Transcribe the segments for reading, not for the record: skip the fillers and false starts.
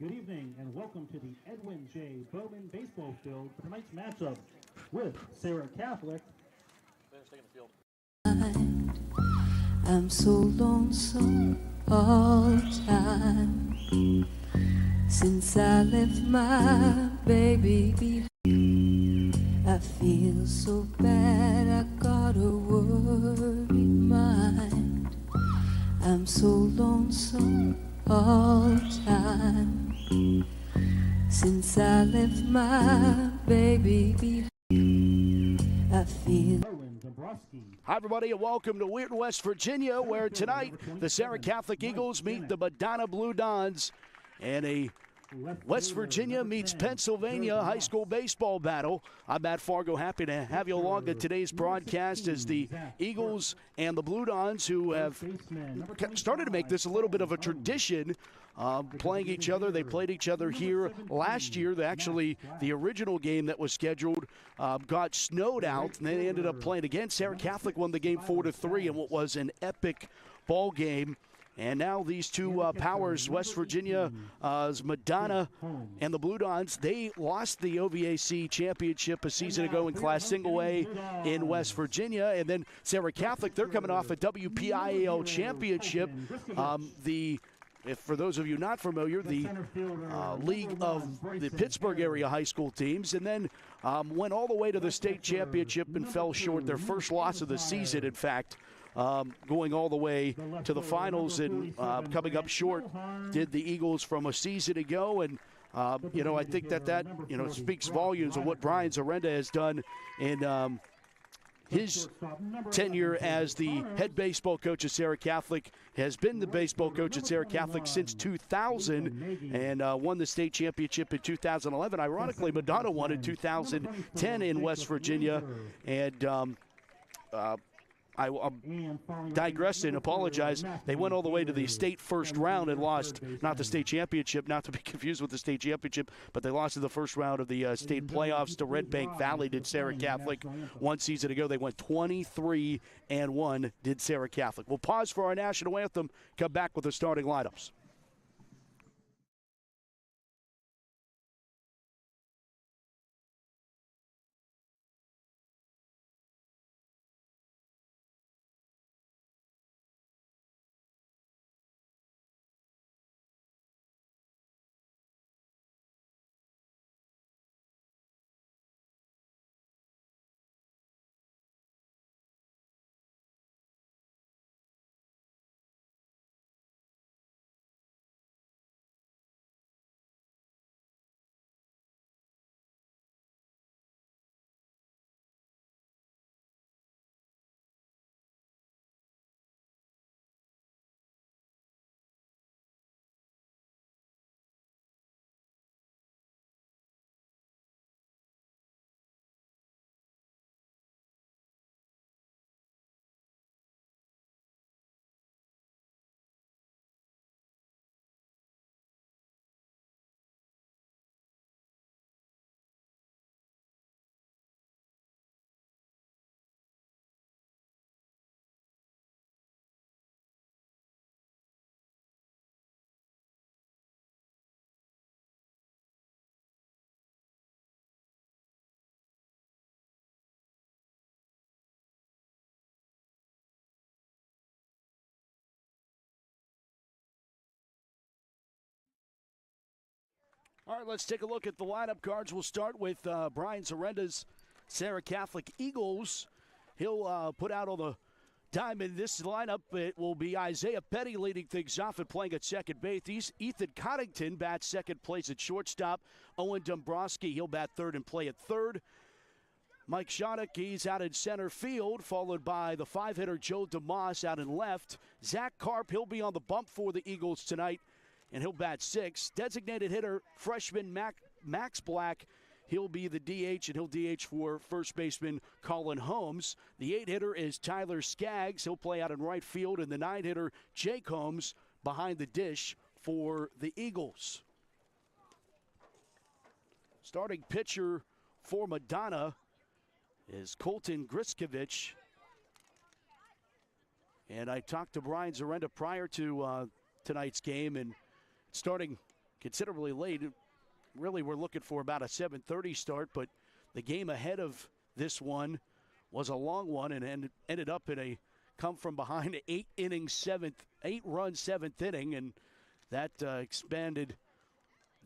Good evening and welcome to the Edwin J. Bowman Baseball Field for tonight's matchup with Serra Catholic. I'm so lonesome all time since I left my baby behind. I feel so bad, I got a worried mind. I'm so lonesome all time since I left my baby behind. I feel. Hi, everybody, and welcome to Weirton, West Virginia, where tonight the Serra Catholic Eagles meet the Madonna Blue Dons, and a West Virginia meets Pennsylvania high school baseball battle. I'm Matt Fargo, happy to have you along to today's broadcast as the Eagles and the Blue Dons, who have started to make this a little bit of a tradition, playing each other. They played each other here last year. The original game that was scheduled got snowed out, and they ended up playing again. Serra Catholic won the game 4-3 in what was an epic ball game. And now these two powers, West Virginia's Madonna and the Blue Dons, they lost the OVAC championship a season ago in Class Single A in West Virginia. And then Serra Catholic, they're coming off a WPIAL championship. For those of you not familiar, the league of the Pittsburgh area high school teams, and then went all the way to the state championship and fell short. Their first loss of the season, in fact. Going all the way to the finals and coming up short did the Eagles from a season ago. And, I think that speaks volumes of what Brian Zarenda has done in his tenure as the head baseball coach at Serra Catholic. Has been the baseball coach at Serra Catholic since 2000 and won the state championship in 2011. Ironically, Madonna won in 2010 in West Virginia. And I'll digress and apologize. They went all the way to the state first round and lost, not the state championship, not to be confused with the state championship, but they lost in the first round of the state playoffs to Red Bank Valley, did Serra Catholic. One season ago, they went 23-1, did Serra Catholic. We'll pause for our national anthem, come back with the starting lineups. All right, let's take a look at the lineup cards. We'll start with Brian Zarenda's Serra Catholic Eagles. He'll put out all the diamond. This lineup, it will be Isaiah Petty leading things off and playing at second base. Ethan Coddington bats second, plays at shortstop. Owen Dombrowski, he'll bat third and play at third. Mike Shoddock, he's out in center field, followed by the five-hitter Joe DeMoss out in left. Zach Karp, he'll be on the bump for the Eagles tonight, and he'll bat sixth. Designated hitter, freshman Max Black, he'll be the DH, and he'll DH for first baseman Colin Holmes. The eight-hitter is Tyler Skaggs. He'll play out in right field, and the nine-hitter, Jake Holmes, behind the dish for the Eagles. Starting pitcher for Madonna is Colton Griskovich. And I talked to Brian Zarenda prior to tonight's game, and starting considerably late. Really, we're looking for about a 7:30 start, but the game ahead of this one was a long one and ended up in a come from behind 8-run seventh inning, and that expanded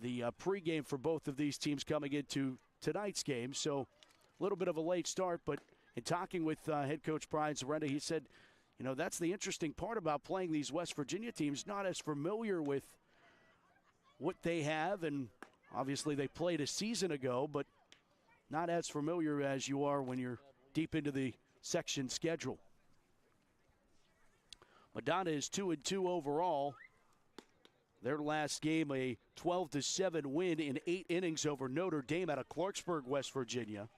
the pregame for both of these teams coming into tonight's game. So a little bit of a late start, but in talking with head coach Brian Zarenda, he said, that's the interesting part about playing these West Virginia teams, not as familiar with what they have, and obviously they played a season ago, but not as familiar as you are when you're deep into the section schedule. Madonna is 2-2 overall. Their last game, a 12-7 win in 8 innings over Notre Dame out of Clarksburg, West Virginia.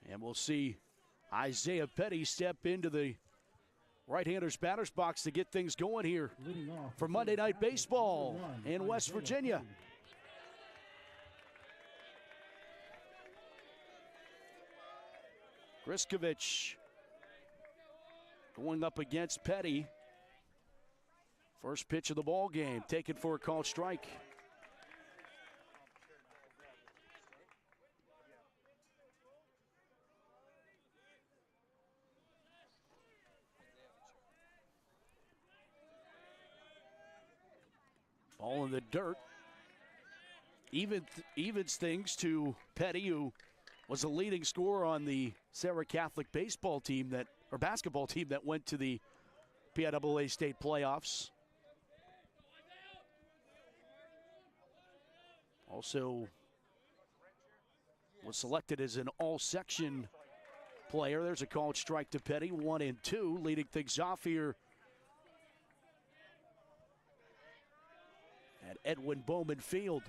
And we'll see Isaiah Petty step into the right-hander's batter's box to get things going here for Monday Night Baseball in West Virginia. Griskovich going up against Petty. First pitch of the ball game, taken for a called strike. Ball in the dirt. Evens things to Petty, who was the leading scorer on the Serra Catholic basketball team that went to the PIAA state playoffs. Also was selected as an all-section player. There's a called strike to Petty, 1-2, leading things off here at Edwin Bowman Field.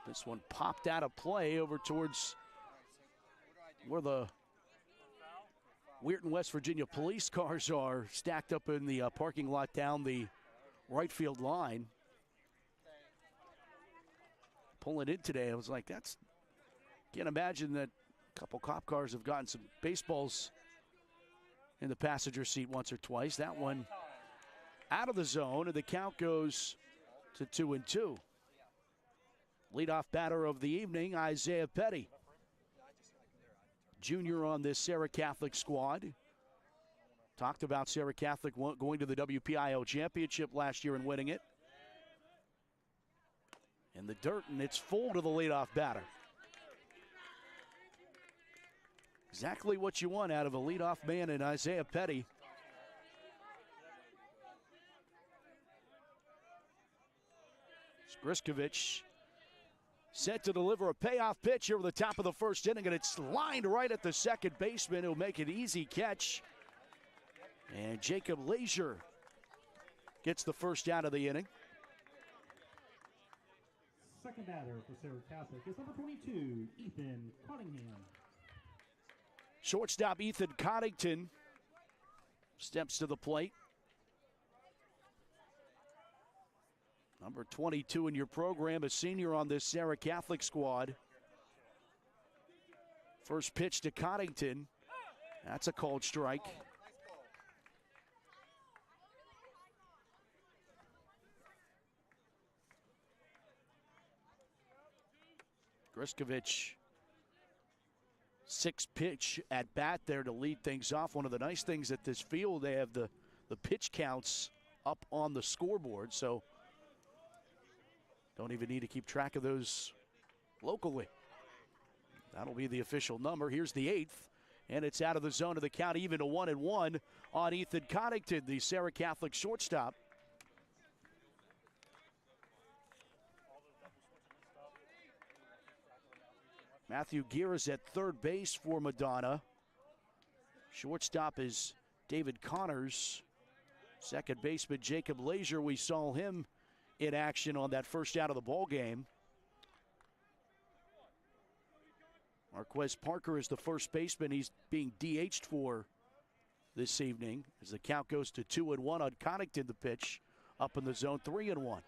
This one popped out of play over towards where the Weirton, West Virginia police cars are stacked up in the parking lot down the right field line. Pulling in today, I was like, can't imagine that a couple cop cars have gotten some baseballs in the passenger seat once or twice. That one out of the zone, and the count goes to 2-2. Leadoff batter of the evening, Isaiah Petty. Junior on this Serra Catholic squad. Talked about Serra Catholic going to the WPIL championship last year and winning it. In the dirt, and it's full to the leadoff batter. Exactly what you want out of a leadoff man in Isaiah Petty. Griskovich set to deliver a payoff pitch here at the top of the first inning, and it's lined right at the second baseman, who'll make an easy catch. And Jacob Leisure gets the first out of the inning. Second batter for Serra Catholic is number 22, Ethan Cunningham. Shortstop Ethan Coddington steps to the plate. Number 22 in your program, a senior on this Serra Catholic squad. First pitch to Coddington. That's a called strike. Griskovich, 6th pitch at bat there to lead things off. One of the nice things at this field, they have the pitch counts up on the scoreboard, so don't even need to keep track of those locally. That'll be the official number. Here's the 8th, and it's out of the zone of the count, even to 1-1 on Ethan Coddington, the Serra Catholic shortstop. Matthew Gear is at third base for Madonna. Shortstop is David Connors. Second baseman Jacob Leisure, we saw him in action on that first out of the ball game. Marquez Parker is the first baseman. He's being DH'd for this evening as the count goes to 2-1 on Connington, the pitch up in the zone, 3-1.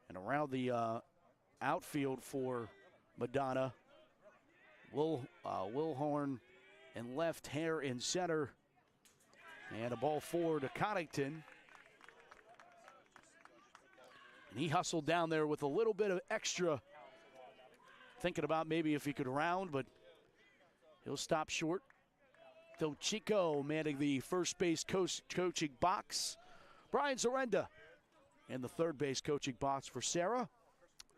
And around the outfield for Madonna, Wilhorn and left, Hare in center, and a ball forward to Connington. And he hustled down there with a little bit of extra, thinking about maybe if he could round, but he'll stop short. Del Chico manning the first base coaching box. Brian Zarenda in the third base coaching box for Serra.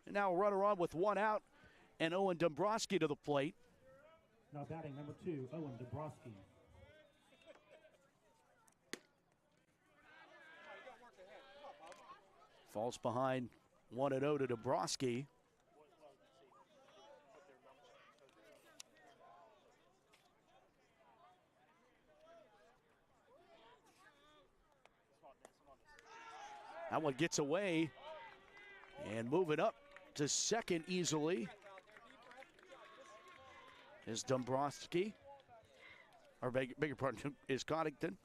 And now a runner on with one out, and Owen Dombrowski to the plate. Now batting number 2, Owen Dombrowski. Falls behind 1-0 to Dombrowski. That one gets away and moving up to second easily is Dombrowski. Or bigger pardon, is Connington.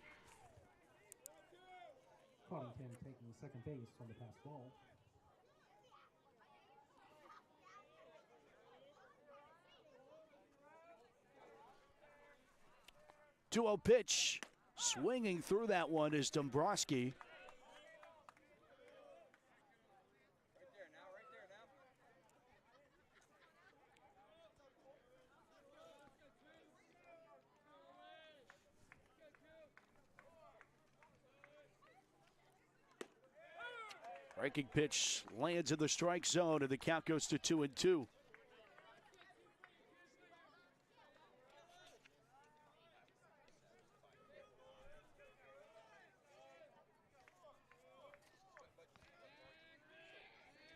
Connington taking second base on the pass ball. Two-0 pitch. Swinging through that one is Dombrowski. Breaking pitch lands in the strike zone, and the count goes to 2-2.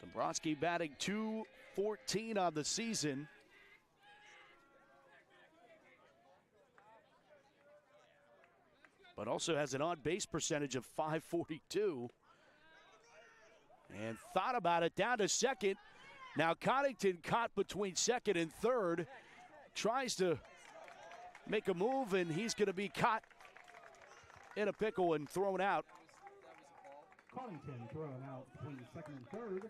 Dombrowski batting .214 on the season. But also has an on-base percentage of .542. And thought about it, down to second. Now Connington caught between second and third. Tries to make a move, and he's going to be caught in a pickle and thrown out. Connington thrown out between second and third.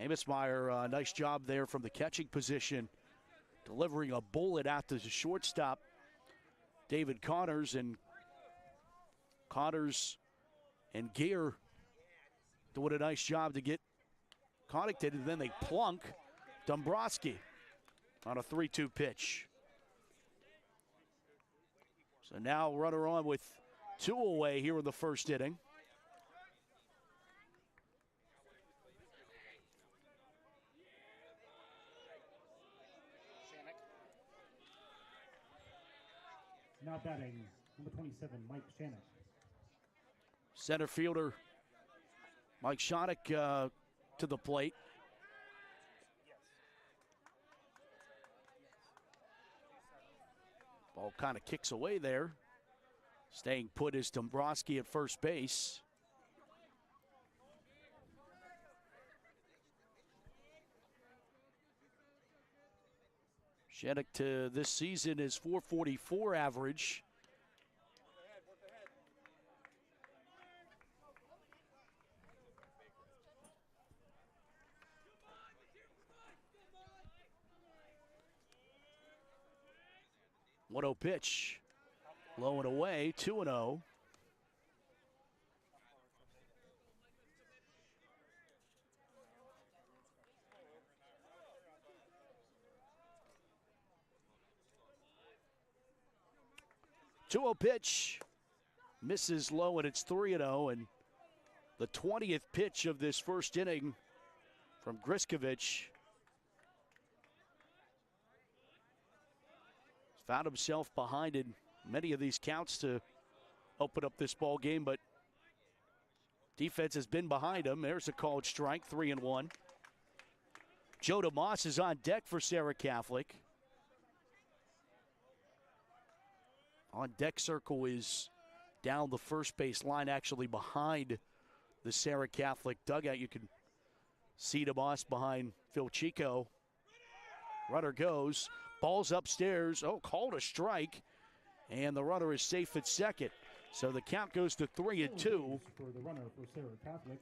Amos Meyer, nice job there from the catching position, delivering a bullet out to the shortstop, David Connors, and Gear doing a nice job to get Connington, and then they plunk Dombrowski on a 3-2 pitch. So now runner on with 2 away here in the first inning. Now batting number 27, Mike Shannock. Center fielder Mike Shannock to the plate. Ball kind of kicks away there. Staying put is Dombrowski at first base. Shannock to this season is .444 average. .1-0 pitch, low and away, 2-0. .2-0 pitch, misses low, and it's 3-0. And the 20th pitch of this first inning from Griskovich. Found himself behind in many of these counts to open up this ball game, but defense has been behind him. There's a called strike, 3-1. Joe DeMoss is on deck for Serra Catholic. On deck circle is down the first base line, actually behind the Serra Catholic dugout. You can see DeMoss behind Phil Chico. Runner goes, ball's upstairs. Oh, called a strike, and the runner is safe at second. So the count goes to 3-2. For the runner for Serra Catholic.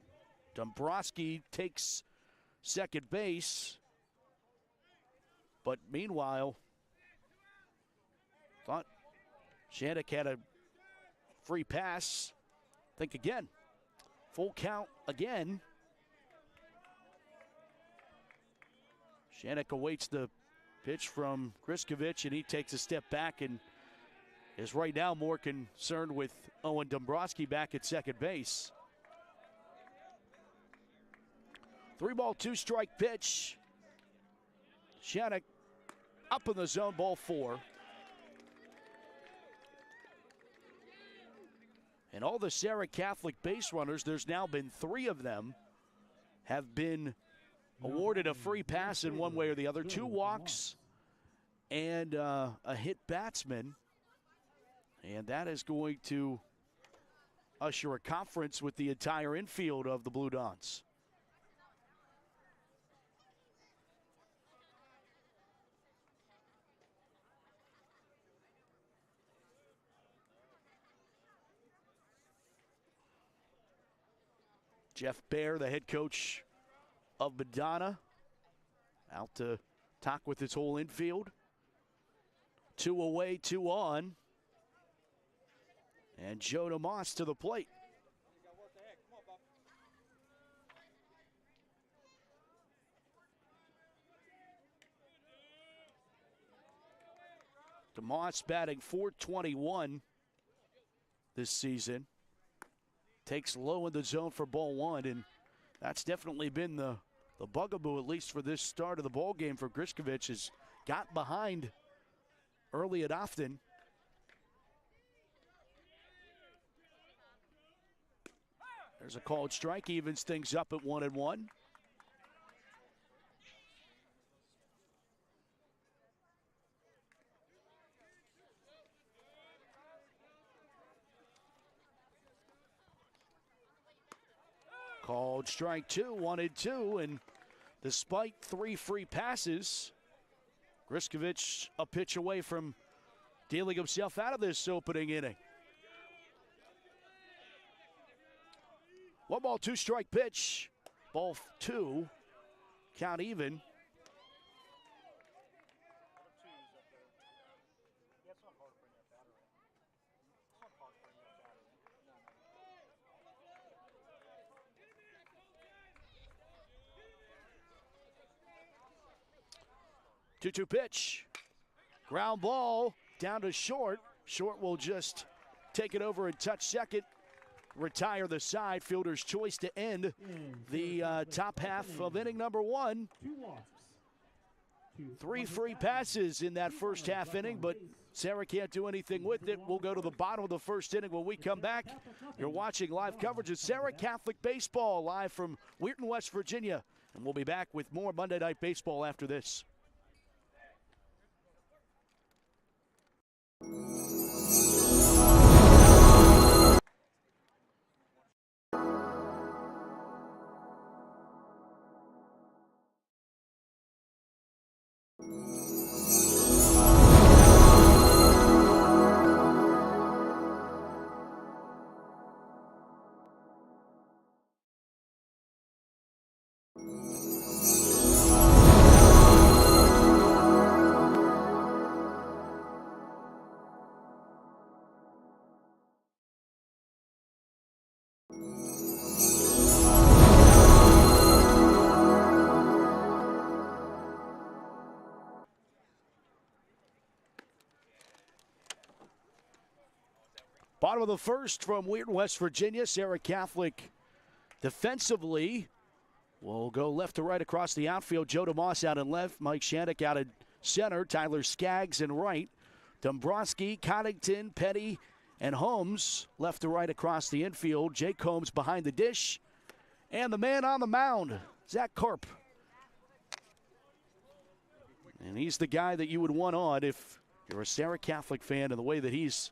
Dombrowski takes second base, but meanwhile, thought Shattuck had a free pass. Think again. Full count again. Shattuck awaits the pitch from Griskovich, and he takes a step back and is right now more concerned with Owen Dombrowski back at second base. 3-ball, 2-strike pitch. Shattuck up in the zone, ball 4. And all the Serra Catholic base runners, there's now been 3 of them, have been awarded a free pass in one way or the other. 2 walks and a hit batsman. And that is going to usher a conference with the entire infield of the Blue Dons. Jeff Baer, the head coach of Madonna, out to talk with his whole infield. 2 away, 2 on. And Joe DeMoss to the plate. DeMoss batting .421 this season. Takes low in the zone for ball 1, and that's definitely been the bugaboo, at least for this start of the ball game for Griskovich. Has got behind early and often. There's a called strike, evens things up at 1-1. Called strike 2, 1-2, and despite 3 free passes, Griskovich a pitch away from dealing himself out of this opening inning. 1-ball, 2-strike pitch. Ball 2. Count even. Two-two pitch. Ground ball down to short. Short will just take it over and touch second. Retire the side. Fielder's choice to end the top half of inning number 1. 2 walks. 3 free passes in that first half inning, but Serra can't do anything with it. We'll go to the bottom of the first inning when we come back. You're watching live coverage of Serra Catholic Baseball live from Weirton, West Virginia. And we'll be back with more Monday Night Baseball after this. Bottom of the first from Weirton, West Virginia. Serra Catholic defensively will go left to right across the outfield. Joe DeMoss out in left. Mike Shattuck out in center. Tyler Skaggs in right. Dombrowski, Coddington, Petty, and Holmes left to right across the infield. Jake Holmes behind the dish. And the man on the mound, Zach Karp. And he's the guy that you would want on if you're a Serra Catholic fan, and the way that he's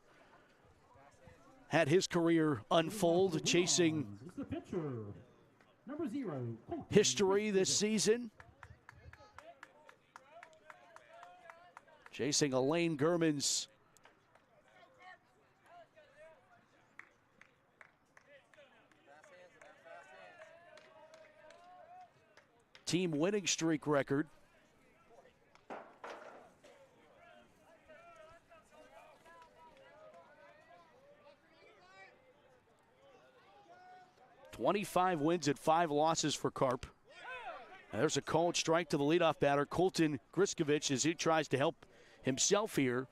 had his career unfold, chasing the pitcher, number 0, history this season. Chasing Elaine Gurman's team winning streak record. "25 wins at 5 losses for Carp." And there's a called strike to the leadoff batter, Colton Griskovich, as he tries to help himself here.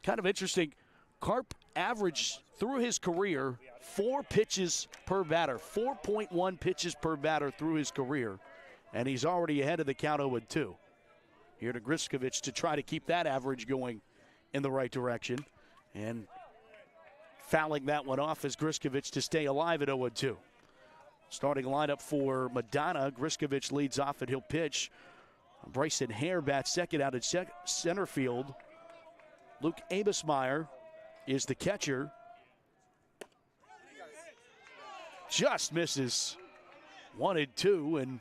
Kind of interesting. Carp averaged through his career 4 pitches per batter, 4.1 pitches per batter through his career. And he's already ahead of the count 0-2. Here to Griskovich to try to keep that average going in the right direction. And fouling that one off as Griskovich to stay alive at 0-2. Starting lineup for Madonna. Griskovich leads off and he'll pitch. Bryson Hare bats second out at center field. Luke Abismeyer is the catcher. Just misses 1-2, and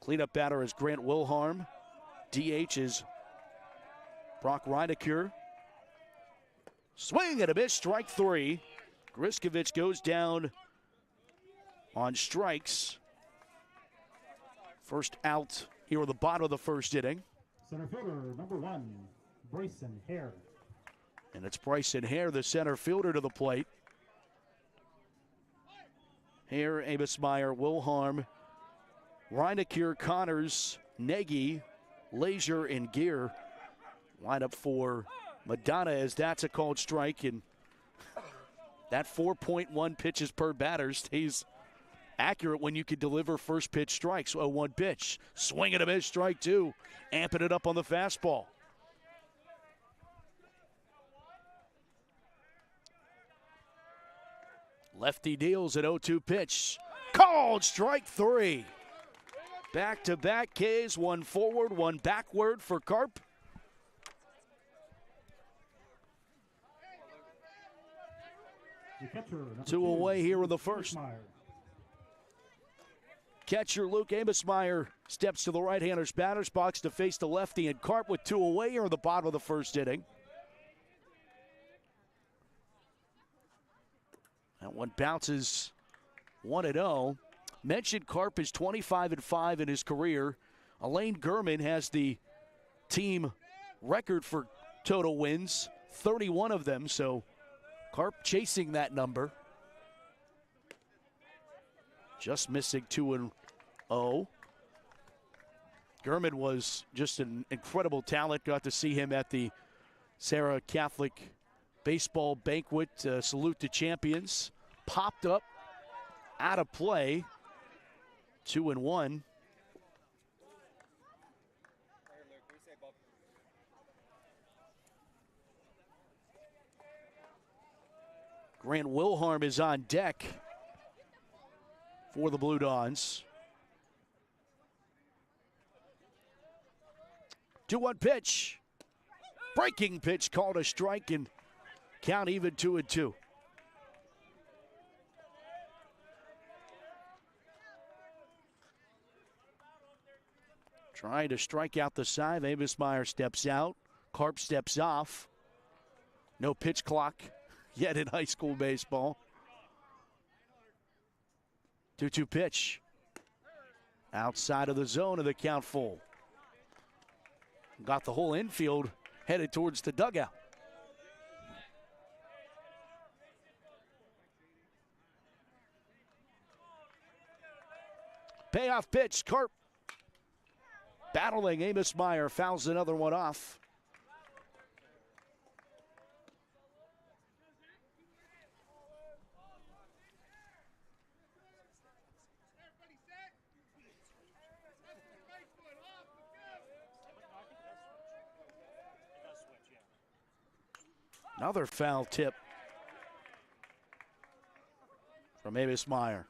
cleanup batter is Grant Wilharm. DH is Brock Reinecke. Swing and a miss, strike 3. Griskovich goes down on strikes. First out here at the bottom of the first inning. Center fielder, number 1, Bryson Hare. And it's Bryson Hare, the center fielder, to the plate. Hare, Abismeyer, Wilharm, Reinecke, Connors, Nagy, Lazier, and Gear. Lineup for Madonna, as that's a called strike, and that 4.1 pitches per batter stays accurate when you can deliver first pitch strikes. 0-1 pitch. Swing and a miss, strike 2. Amping it up on the fastball. Lefty deals at 0-2 pitch. Called strike 3. Back-to-back Ks, one forward, one backward for Carp. Catcher, 2 away here in the first. Catcher Luke Abismeyer steps to the right-hander's batter's box to face the lefty, and Carp with 2 away here in the bottom of the first inning. That one bounces 1-0. Mentioned Carp is 25-5 in his career. Elaine Gurman has the team record for total wins, 31 of them, so Carp chasing that number. Just missing 2-0. Gurman was just an incredible talent. Got to see him at the Serra Catholic baseball banquet. Salute to champions. Popped up, out of play. 2-1. Grant Wilharm is on deck for the Blue Dons. 2-1 pitch. Breaking pitch called a strike, and count even 2-2. Trying to strike out the side. Abismeyer steps out. Carp steps off. No pitch clock yet in high school baseball. 2-2 pitch. Outside of the zone of the count full. Got the whole infield headed towards the dugout. Payoff pitch. Carp battling. Abismeyer fouls another one off. Another foul tip from Abismeyer.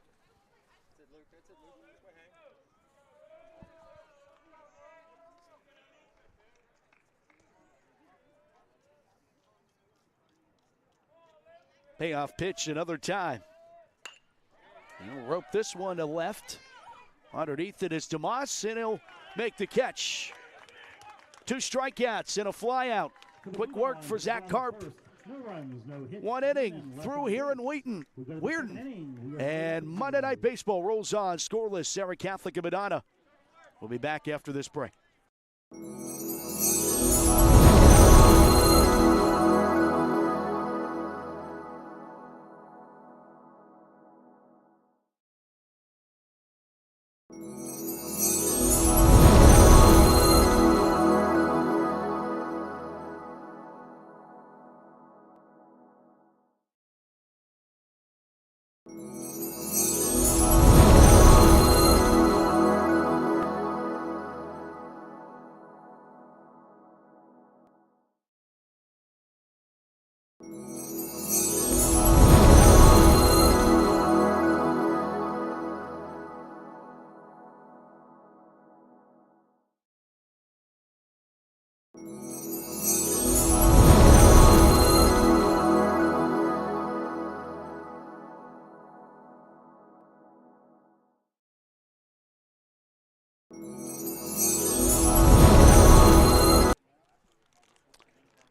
Payoff pitch another time. He'll rope this one to left. Underneath it is DeMoss, and he'll make the catch. 2 strikeouts and a flyout. Quick work for Zach Karp. No runs, no hits. 1 inning through here in Wheaton. And Monday Night Baseball rolls on. Scoreless, Serra Catholic and Madonna. We'll be back after this break.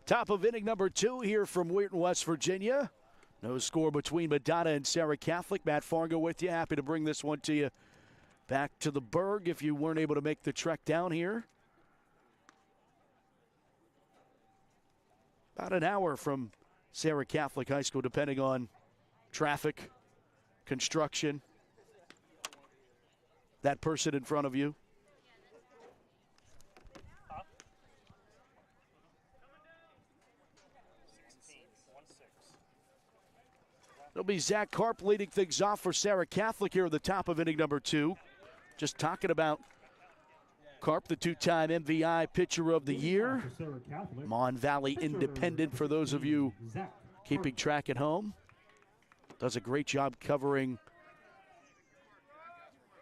Top of inning number 2 here from Wheaton, West Virginia. No score between Madonna and Serra Catholic. Matt Fargo with you. Happy to bring this one to you back to the Berg if you weren't able to make the trek down here. About an hour from Serra Catholic High School, depending on traffic, construction, that person in front of you. It'll be Zach Karp leading things off for Serra Catholic here at the top of inning number 2. Just talking about Karp, the 2-time MVI Pitcher of the Year. Mon Valley Independent, for those of you keeping track at home. Does a great job covering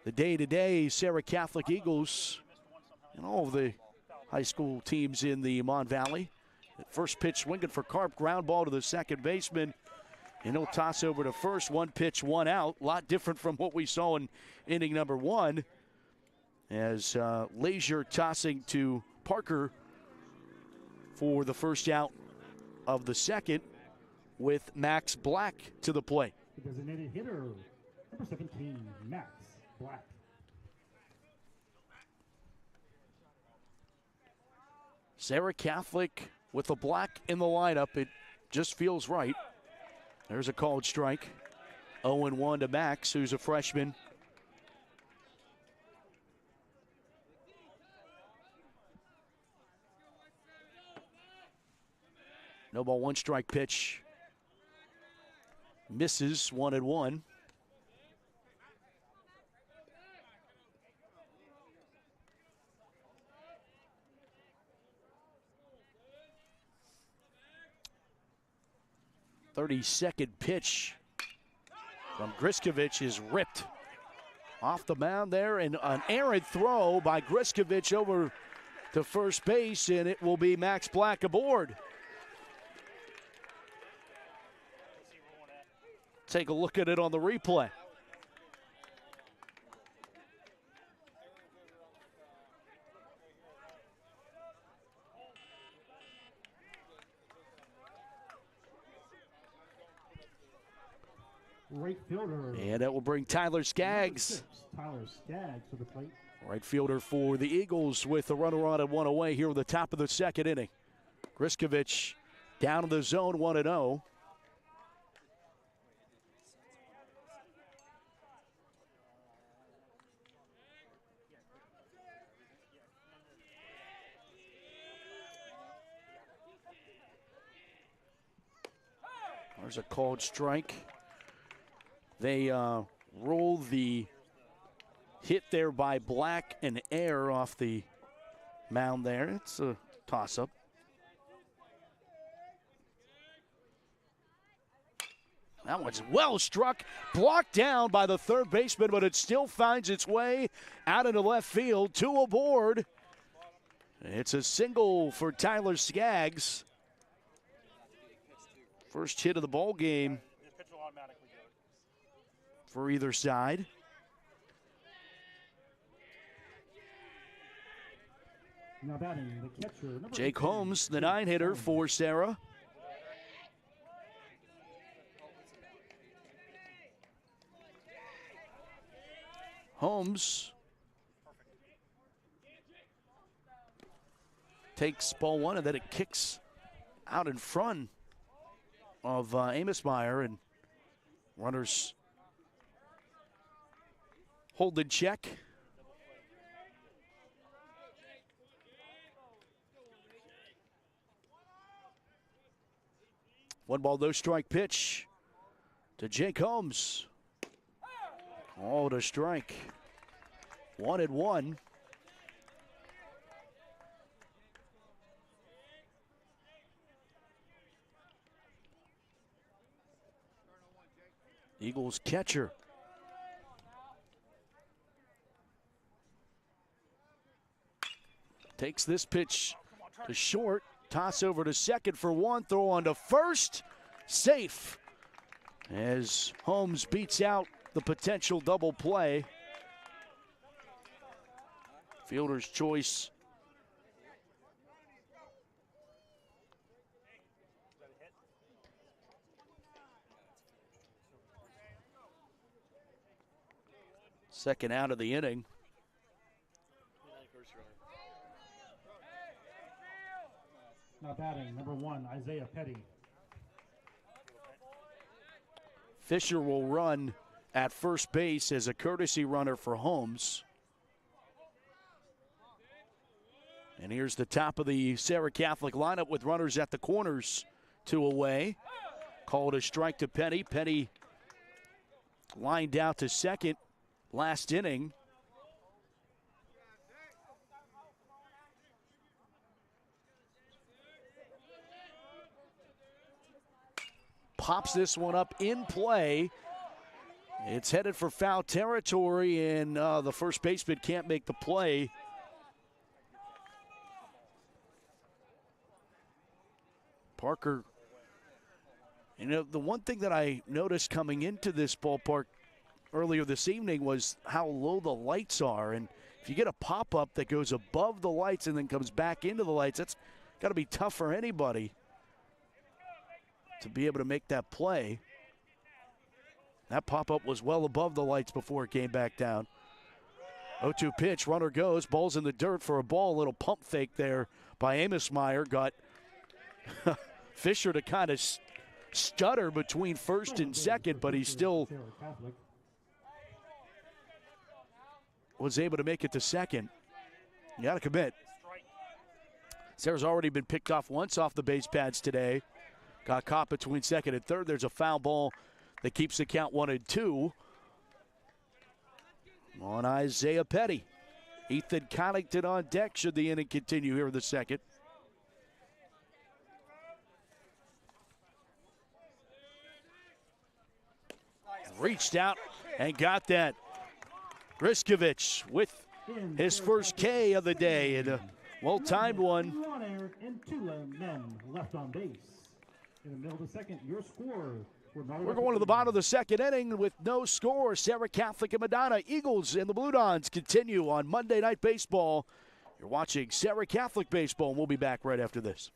the day-to-day Serra Catholic Eagles and all of the high school teams in the Mon Valley. First pitch swinging for Karp, ground ball to the second baseman. And he'll toss over to first. 1 pitch, 1 out. A lot different from what we saw in inning number 1. As Leisure tossing to Parker for the first out of the second, with Max Black to the plate. The designated hitter, number 17, Max Black. Serra Catholic with a Black in the lineup. It just feels right. There's a called strike. 0-1 to Max, who's a freshman. No ball, 1 strike pitch. Misses, 1-1. Thirty-second pitch from Griskovich is ripped off the mound there, and an errant throw by Griskovich over to first base, and it will be Max Black aboard. Take a look at it on the replay. Right fielder. And that will bring Tyler Skaggs. Tyler Skaggs to the plate. Right fielder for the Eagles with a runner on and 1 away here at the top of the second inning. Griskovich down in the zone, 1-0. There's a called strike. They roll the hit there by Black and air off the mound there. It's a toss-up. That one's well struck, blocked down by the third baseman, but it still finds its way out into left field. 2 aboard. It's a single for Tyler Skaggs. First hit of the ball game for either side. Now batting the catcher, number Jake 18, Holmes, the 9-hitter for Serra. Holmes takes ball one, and then it kicks out in front of Amos Meyer, and runners hold in check. One ball, no strike pitch to Jake Holmes. Oh, to strike. 1-1. Eagles catcher. Takes this pitch to short. Toss over to second for one. Throw on to first. Safe. As Holmes beats out the potential double play. Fielder's choice. Second out of the inning. Now batting number 1, Isaiah Petty. Fisher will run at first base as a courtesy runner for Holmes. And here's the top of the Serra Catholic lineup with runners at the corners, 2 away. Called a strike to Petty. Petty lined out to second last inning. Pops this one up in play. It's headed for foul territory, and the first baseman can't make the play. Parker, you know, the one thing that I noticed coming into this ballpark earlier this evening was how low the lights are. And if you get a pop-up that goes above the lights and then comes back into the lights, that's got to be tough for anybody to be able to make that play. That pop-up was well above the lights before it came back down. 0-2 pitch, runner goes, ball's in the dirt for a ball. A little pump fake there by Amos Meyer. Got Fisher to kind of stutter between first and second, but he still was able to make it to second. You got to commit. Serra's already been picked off once off the base pads today. Got caught between second and third. There's a foul ball that keeps the count 1-2 on Isaiah Petty. Ethan Connington on deck should the inning continue here in the second. Reached out and got that. Riskovich with his first K of the day, and a well-timed one. 1 error and 2 men left on base. In the middle of the second, your score. We're going to the bottom of the second inning with no score. Serra Catholic and Madonna. Eagles and the Blue Dons continue on Monday Night Baseball. You're watching Serra Catholic Baseball, and we'll be back right after this.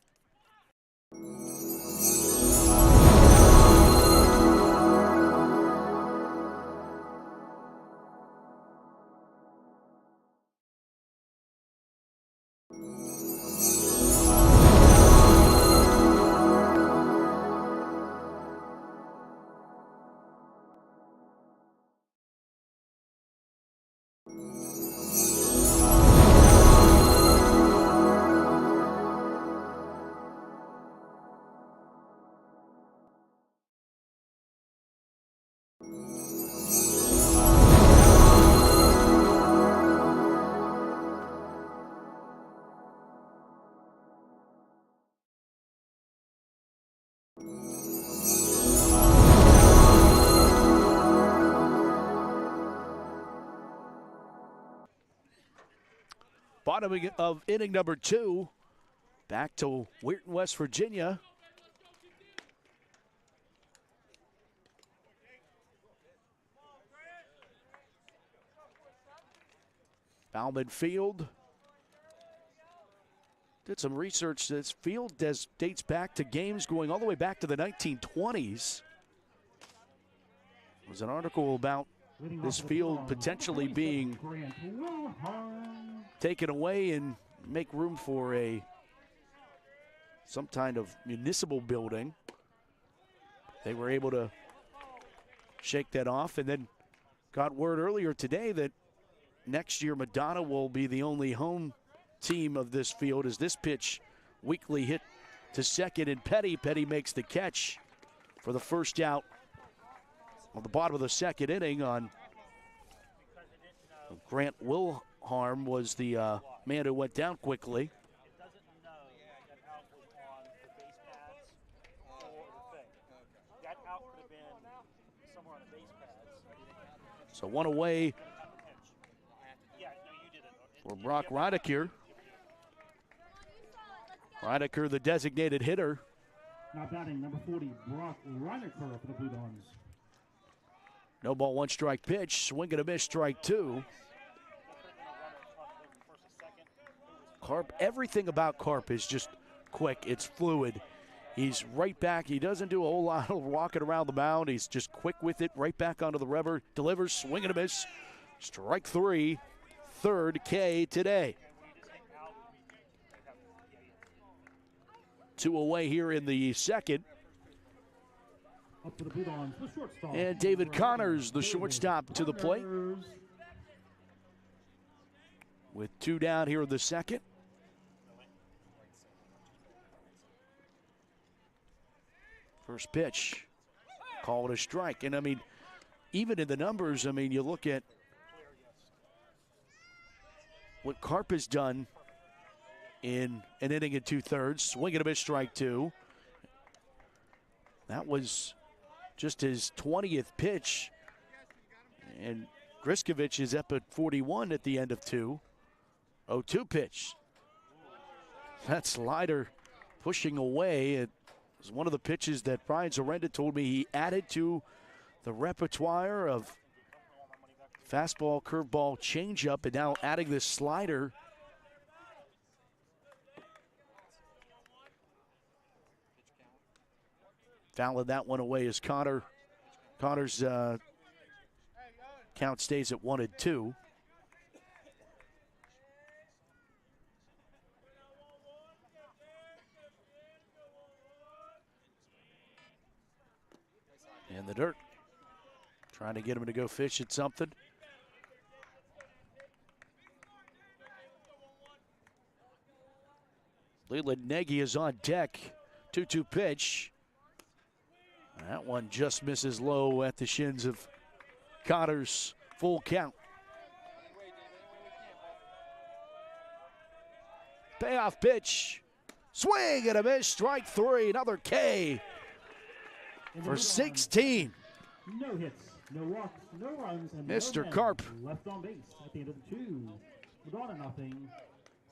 Bottom of inning number 2. Back to Weirton, West Virginia. Bauman Field. Did some research. This field dates back to games going all the way back to the 1920s. There was an article about this field potentially being taken away and make room for some kind of municipal building. They were able to shake that off, and then got word earlier today that next year Madonna will be the only home team of this field as this pitch weakly hit to second, and Petty makes the catch for the first out on the bottom of the second inning on Grant Wilharm was the man who went down quickly. So one away for Brock Reinecker. Reinecker, the designated hitter. Now batting number 40, Brock Reinecker for the Blue Dons. No ball, one strike pitch. Swing and a miss, strike two. Carp, everything about Carp is just quick. It's fluid. He's right back. He doesn't do a whole lot of walking around the mound. He's just quick with it, right back onto the rubber. Delivers, swing and a miss. Strike three, third K today. Two away here in the second. Up to the Blue Dons, the shortstop. And David Connors, the shortstop, to the plate. With two down here in the second. First pitch, called a strike. And, I mean, even in the numbers, I mean, you look at what Carp has done in an inning and two-thirds. Swing and a miss, strike two. That was just his 20th pitch. And Griskovich is up at 41 at the end of two. 0-2 pitch. That slider pushing away. It was one of the pitches that Brian Zarenda told me he added to the repertoire of fastball, curveball, changeup, and now adding this slider. Fouling that one away as Connor's count stays at 1-2. In the dirt, trying to get him to go fish at something. Leland Nagy is on deck. 2-2 pitch. That one just misses low at the shins of Connors. Full count. Payoff pitch. Swing and a miss. Strike three. Another K for 16. No hits, no walks, no runs, and Mr. no men Carp left on base at the end of the two. Madonna nothing.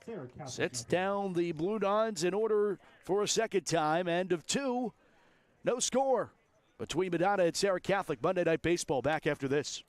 Serra sets down the Blue Dons in order for a second time. End of two. No score between Madonna and Serra Catholic. Monday Night Baseball back after this.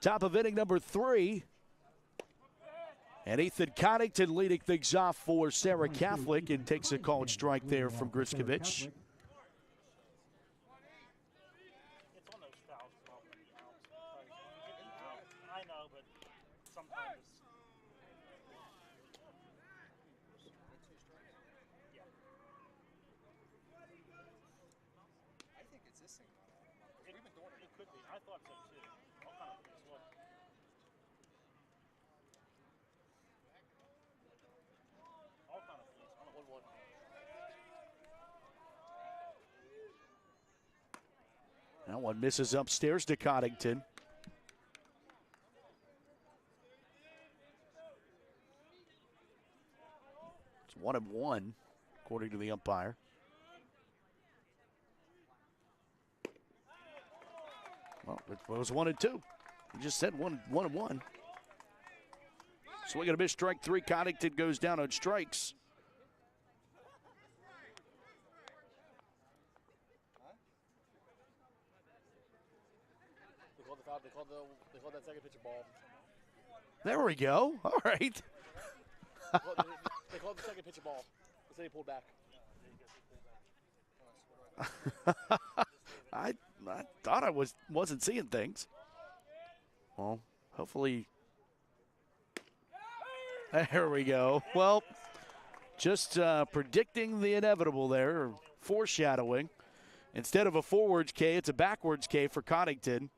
Top of inning number 3. And Ethan Connington leading things off for Serra Catholic and takes a called strike there from Griskovich. I know, but sometimes. Yeah. I think it's this thing. We've been doing it. It could be. I thought so too. All kind of things. Look. All kind of things. 1-1. That one misses upstairs to Coddington. It's 1-1, according to the umpire. Well, it was 1-2. He just said 1-1. Swing and a miss, strike three. Coddington goes down on strikes. They called that second pitch a ball. There we go. All right. They called the second pitch a ball. They said he pulled back. I thought I wasn't seeing things. Well, hopefully. There we go. Well, just predicting the inevitable there, or foreshadowing. Instead of a forwards K, it's a backwards K for Coddington.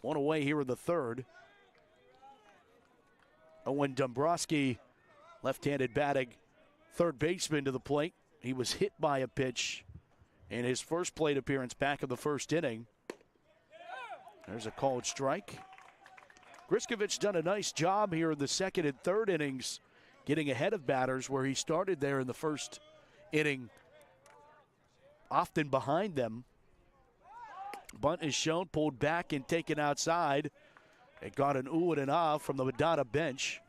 One away here in the third. Owen Dombrowski, left-handed batting third baseman to the plate. He was hit by a pitch in his first plate appearance back in the first inning. There's a called strike. Griskovich done a nice job here in the second and third innings, getting ahead of batters where he started there in the first inning, often behind them. Bunt is shown, pulled back and taken outside. It got an ooh and an ah from the Madonna bench.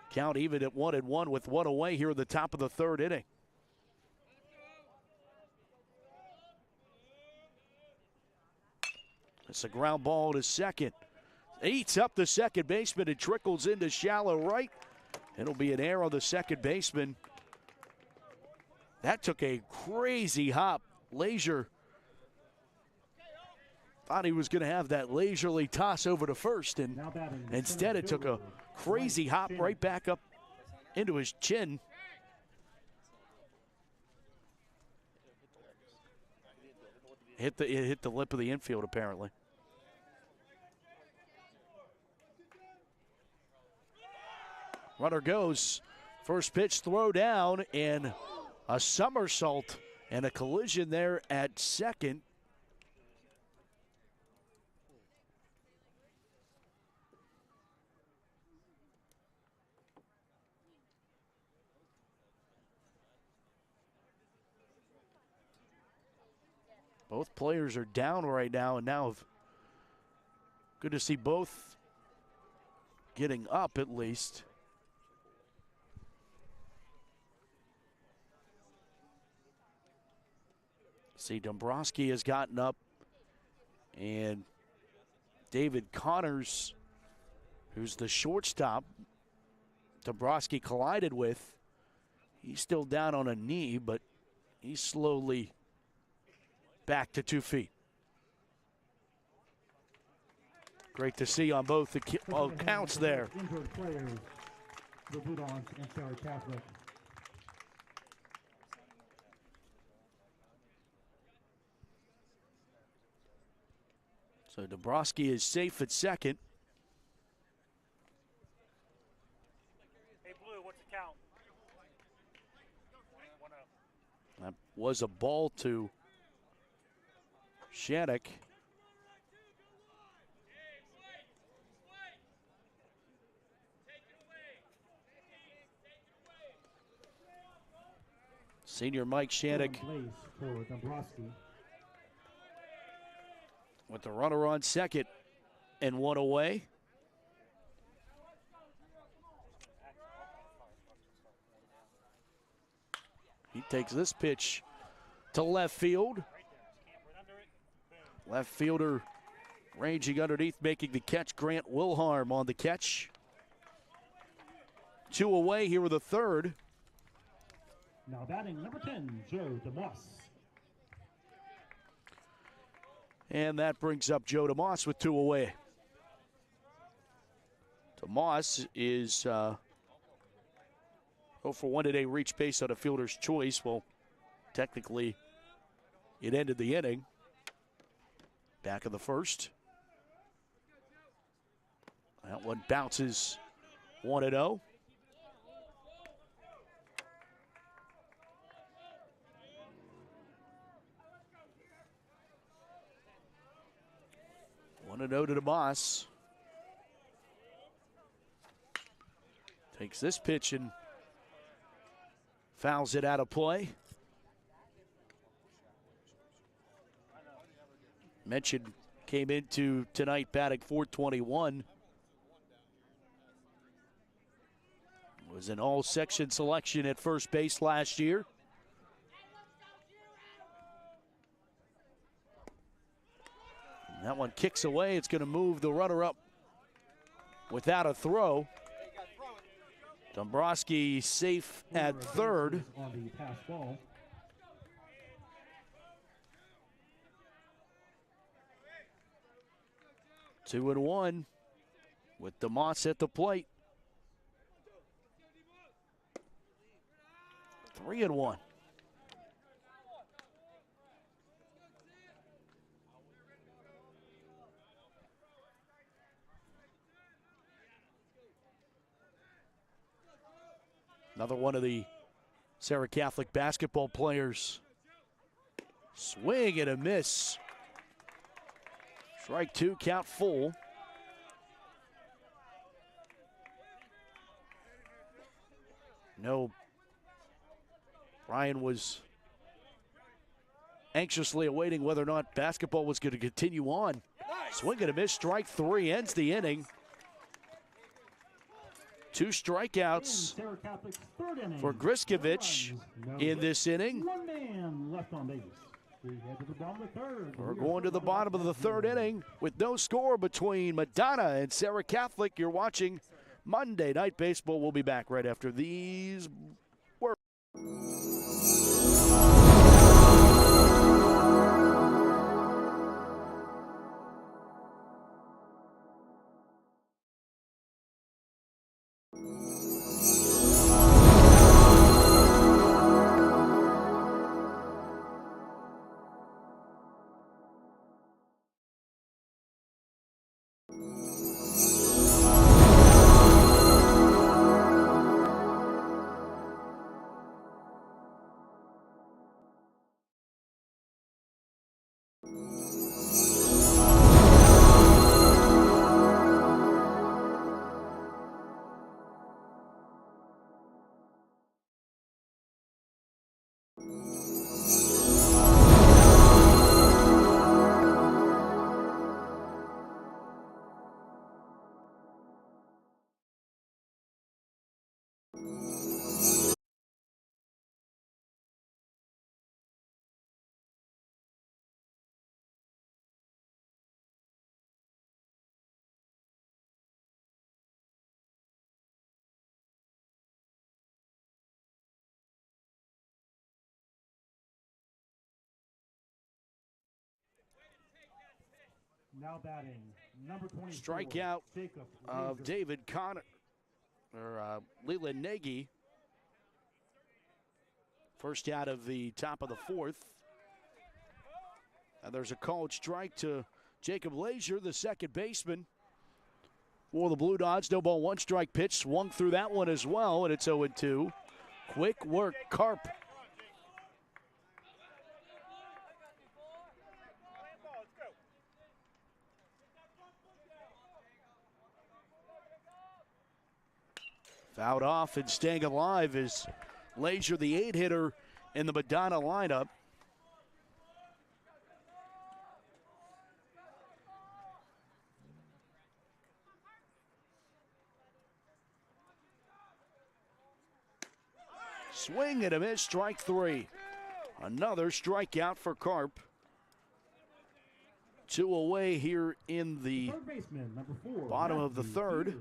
Count even at 1-1 with one away here at the top of the third inning. It's a ground ball to second. Eats up the second baseman and trickles into shallow right. It'll be an error on the second baseman. That took a crazy hop. Leisure thought he was going to have that leisurely toss over to first, and instead it took a crazy hop right back up into his chin. It hit the lip of the infield, apparently. Runner goes. First pitch, throw down, and a somersault and a collision there at second. Both players are down right now, and now good to see both getting up at least. See, Dombrowski has gotten up, and David Connors, who's the shortstop, Dombrowski collided with. He's still down on a knee, but he's slowly back to 2 feet. Great to see on both the counts there. Injured players, the Bulldogs and Serra Catholic. So Dombrowski is safe at second. Hey, Blue, what's the count? 1-0. That was a ball to Shattuck. Senior Mike Shattuck for Dombrowski. with the runner on second and one away. He takes this pitch to left field. Left fielder ranging underneath, making the catch. Grant Wilharm on the catch. Two away here with the third. Now batting number 10, Joe DeMoss. And that brings up Joe DeMoss with 2 away. DeMoss is 0 for 1 today, reach base on a fielder's choice. Well, technically, it ended the inning. Back of the first. That one bounces 1-0. One to the boss. Takes this pitch and fouls it out of play. Mentioned came into tonight batting .421. Was an all-section selection at first base last year. And that one kicks away. It's going to move the runner-up without a throw. Dombrowski safe at third. On the pass ball. 2-1 with DeMoss at the plate. 3-1. Another one of the Serra Catholic basketball players. Swing and a miss. Strike 2, count full. No, Brian was anxiously awaiting whether or not basketball was going to continue on. Swing and a miss, strike 3 ends the inning. 2 strikeouts for Griskovich in this inning. 1 man left on base. We head to the bottom of the third. We're going to the bottom of the 3rd inning with no score between Madonna and Serra Catholic. You're watching Monday Night Baseball. We'll be back right after these words. Now batting, number 20. Strikeout of David Connor, or Leland Nagy. First out of the top of the 4th. And there's a called strike to Jacob Lazier, the second baseman for the Blue Dogs. No ball, 1 strike pitch. Swung through that one as well, and it's 0-2. Quick work, Karp. Fouled off and staying alive is Lazier, the 8-hitter in the Madonna lineup. Swing and a miss, strike 3. Another strikeout for Karp. 2 away here in the third baseman, number 4, bottom of the 3rd.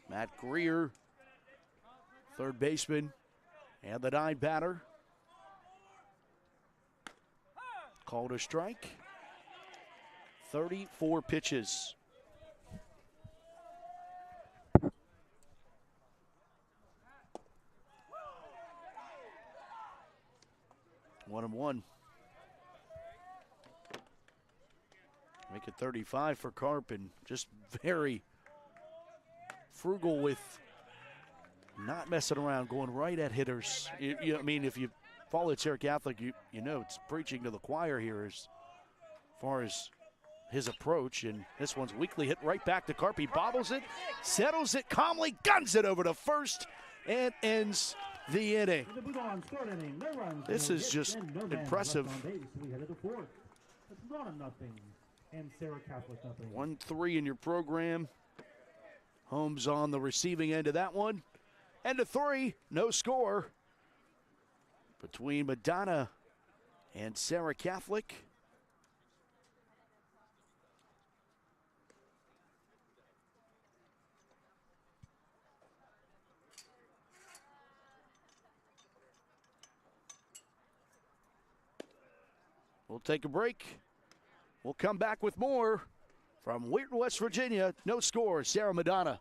Matt Greer, third baseman, and the 9 batter. Called a strike. 34 pitches. One and one. Make it 35 for Carp, and just very frugal with not messing around, going right at hitters. I mean, if you follow Serra Catholic, you know it's preaching to the choir here as far as his approach, and this one's weakly hit right back to Carp. He bobbles it, settles it calmly, guns it over to first, and ends the inning. This is just impressive. 1-3 in your program. Holmes on the receiving end of that one. And a 3, no score between Madonna and Serra Catholic. We'll take a break. We'll come back with more from Wheaton, West Virginia. No score, Serra Madonna.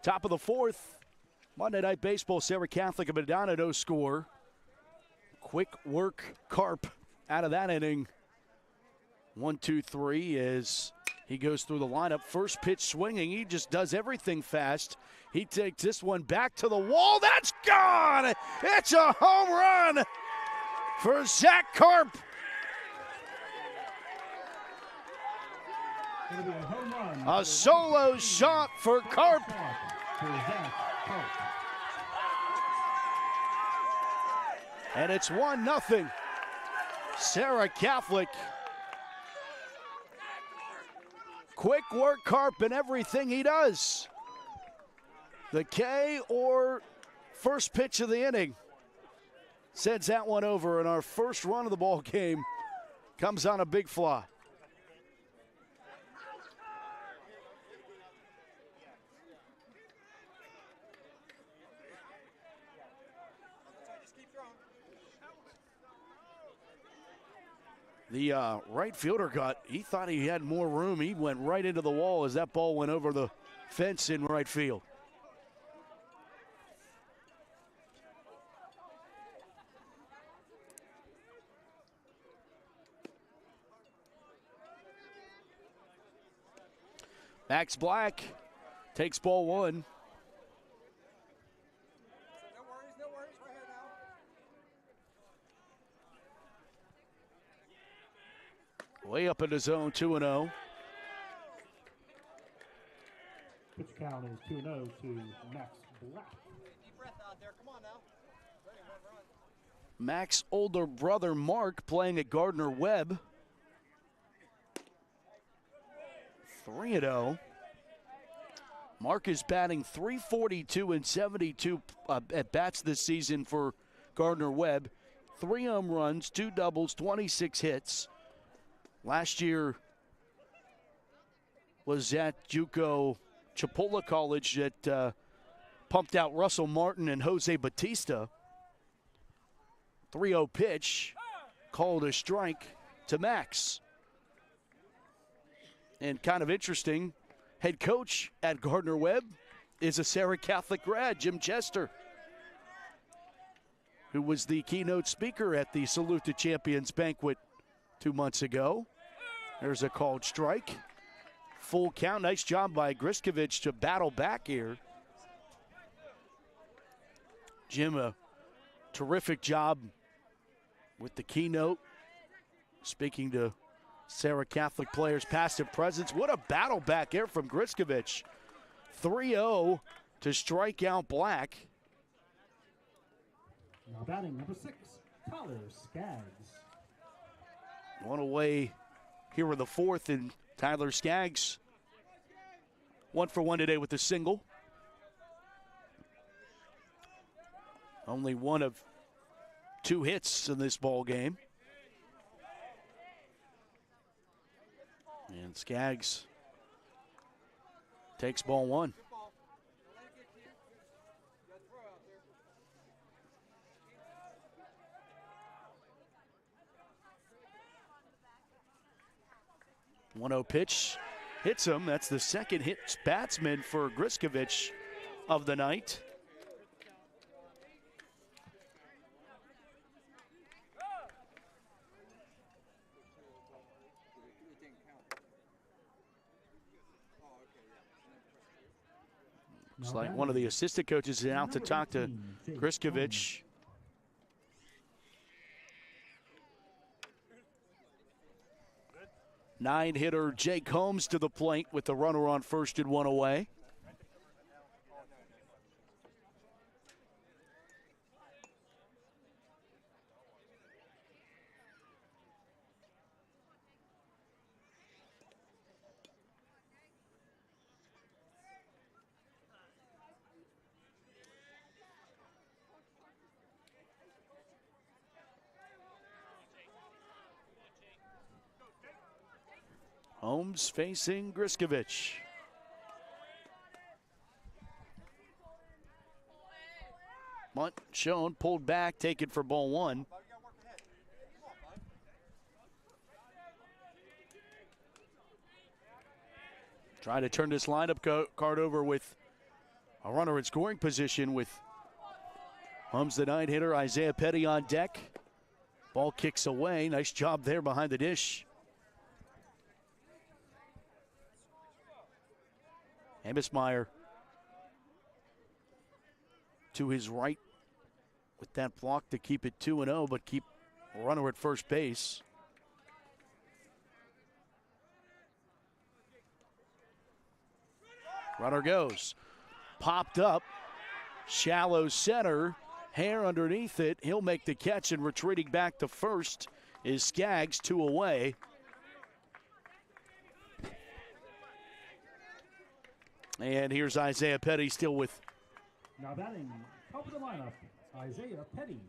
Top of the fourth, Monday Night Baseball, Serra Catholic and Madonna, no score. Quick work, Carp out of that inning. 1-2-3 as he goes through the lineup. First pitch swinging, he just does everything fast. He takes this one back to the wall, that's gone! It's a home run for Zach Carp. A solo shot for Carp. And it's 1-0. Serra Catholic. Quick work, Carp, in everything he does. The K or first pitch of the inning sends that one over, and our first run of the ball game comes on a big fly. The right fielder he thought he had more room. He went right into the wall as that ball went over the fence in right field. Max Black takes ball one. Way up in the zone, 2-0. Pitch count is 2-0 to Max Black. Deep breath out there. Come on now. Ready, run. Mac's older brother, Mark, playing at Gardner Webb. 3-0. Mark is batting .342 and 72 at bats this season for Gardner Webb. 3 home runs, 2 doubles, 26 hits. Last year was at JUCO Chipola College that pumped out Russell Martin and Jose Batista. 3-0 pitch, called a strike to Max. And kind of interesting, head coach at Gardner Webb is a Serra Catholic grad, Jim Chester, who was the keynote speaker at the Salute to Champions banquet 2 months ago. There's a called strike. Full count. Nice job by Griskovich to battle back here. Jim, a terrific job with the keynote, speaking to Serra Catholic players past and present. What a battle back here from Griskovich. 3-0 to strike out Black. Now batting number 6, Tyler Skaggs. One away here in the fourth, and Tyler Skaggs 1 for 1 today with a single. Only one of 2 hits in this ball game. And Skaggs takes ball 1. One-oh pitch hits him. That's the second hit batsman for Griskovich of the night. Looks like one of the assistant coaches is out to talk to Griskovich. Nine-hitter Jake Holmes to the plate with the runner on first and 1 away. Holmes facing Griskovich. Bunt shown, pulled back, taken for ball 1. Trying to turn this lineup card over with a runner in scoring position with Holmes, the 9-hitter, Isaiah Petty on deck. Ball kicks away. Nice job there behind the dish. Amismeyer to his right with that block to keep it 2-0, but keep a runner at first base. Runner goes. Popped up. Shallow center. Hare underneath it. He'll make the catch, and retreating back to first is Skaggs, 2 away. And here's Isaiah Petty still with. Now batting top of the lineup, Isaiah Petty.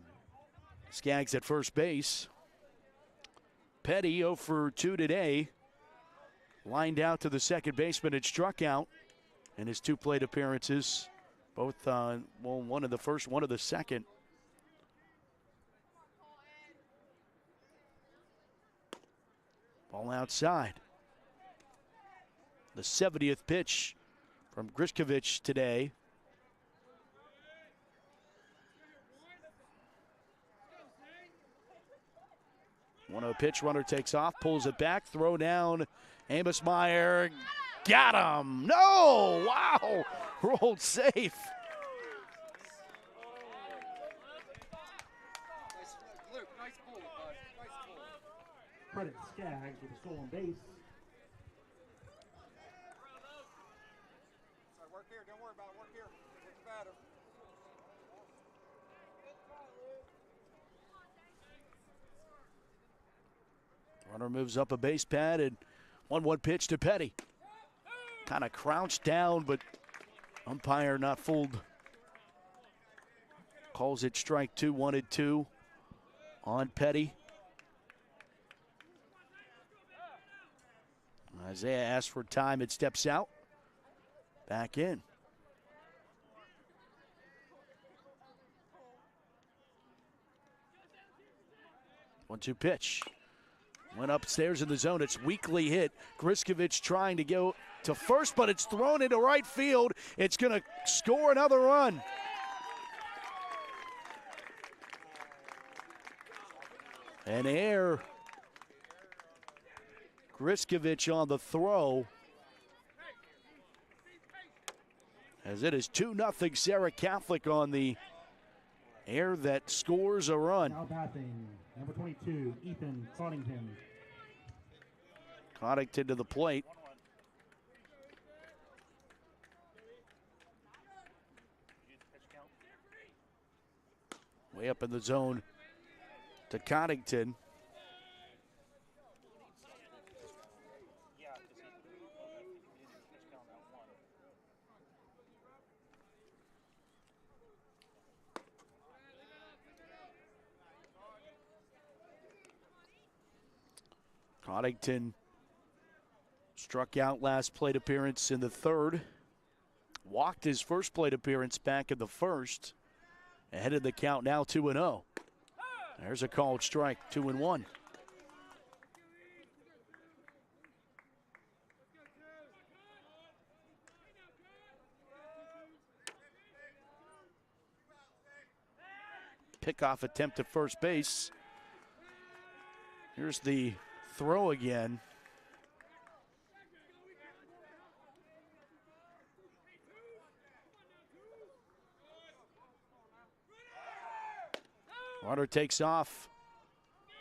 Skaggs at first base. Petty 0 for 2 today. Lined out to the second baseman and struck out in his 2 plate appearances. Both, one of the first, one of the second. Ball outside. The 70th pitch from Griskovich today. One-oh pitch, runner takes off, pulls it back, throw down. Amismeyer got him. No, wow, rolled safe. Nice, Luke, nice pull, bud. Nice pull. Credit Skaggs with a stolen base. Sorry, work here. Don't worry about it. Work here. Work the batter. Runner moves up a base pad and 1-1 pitch to Petty. Kind of crouched down, but umpire not fooled. Calls it strike 2, 1-2 on Petty. Isaiah asks for time. It steps out. Back in. 1-2 pitch. Went upstairs in the zone. It's weakly hit. Griskovich trying to go to first, but it's thrown into right field. It's going to score another run. An error. Griskovich on the throw. As it is 2-0 Serra Catholic on the air that scores a run. Now batting, number 22, Ethan Coddington. Coddington to the plate. Way up in the zone to Coddington. Coddington struck out last plate appearance in the third. Walked his first plate appearance back in the first. Ahead of the count now 2-0. There's a called strike, 2-1. Pickoff attempt at first base. Here's the throw again. Runner takes off,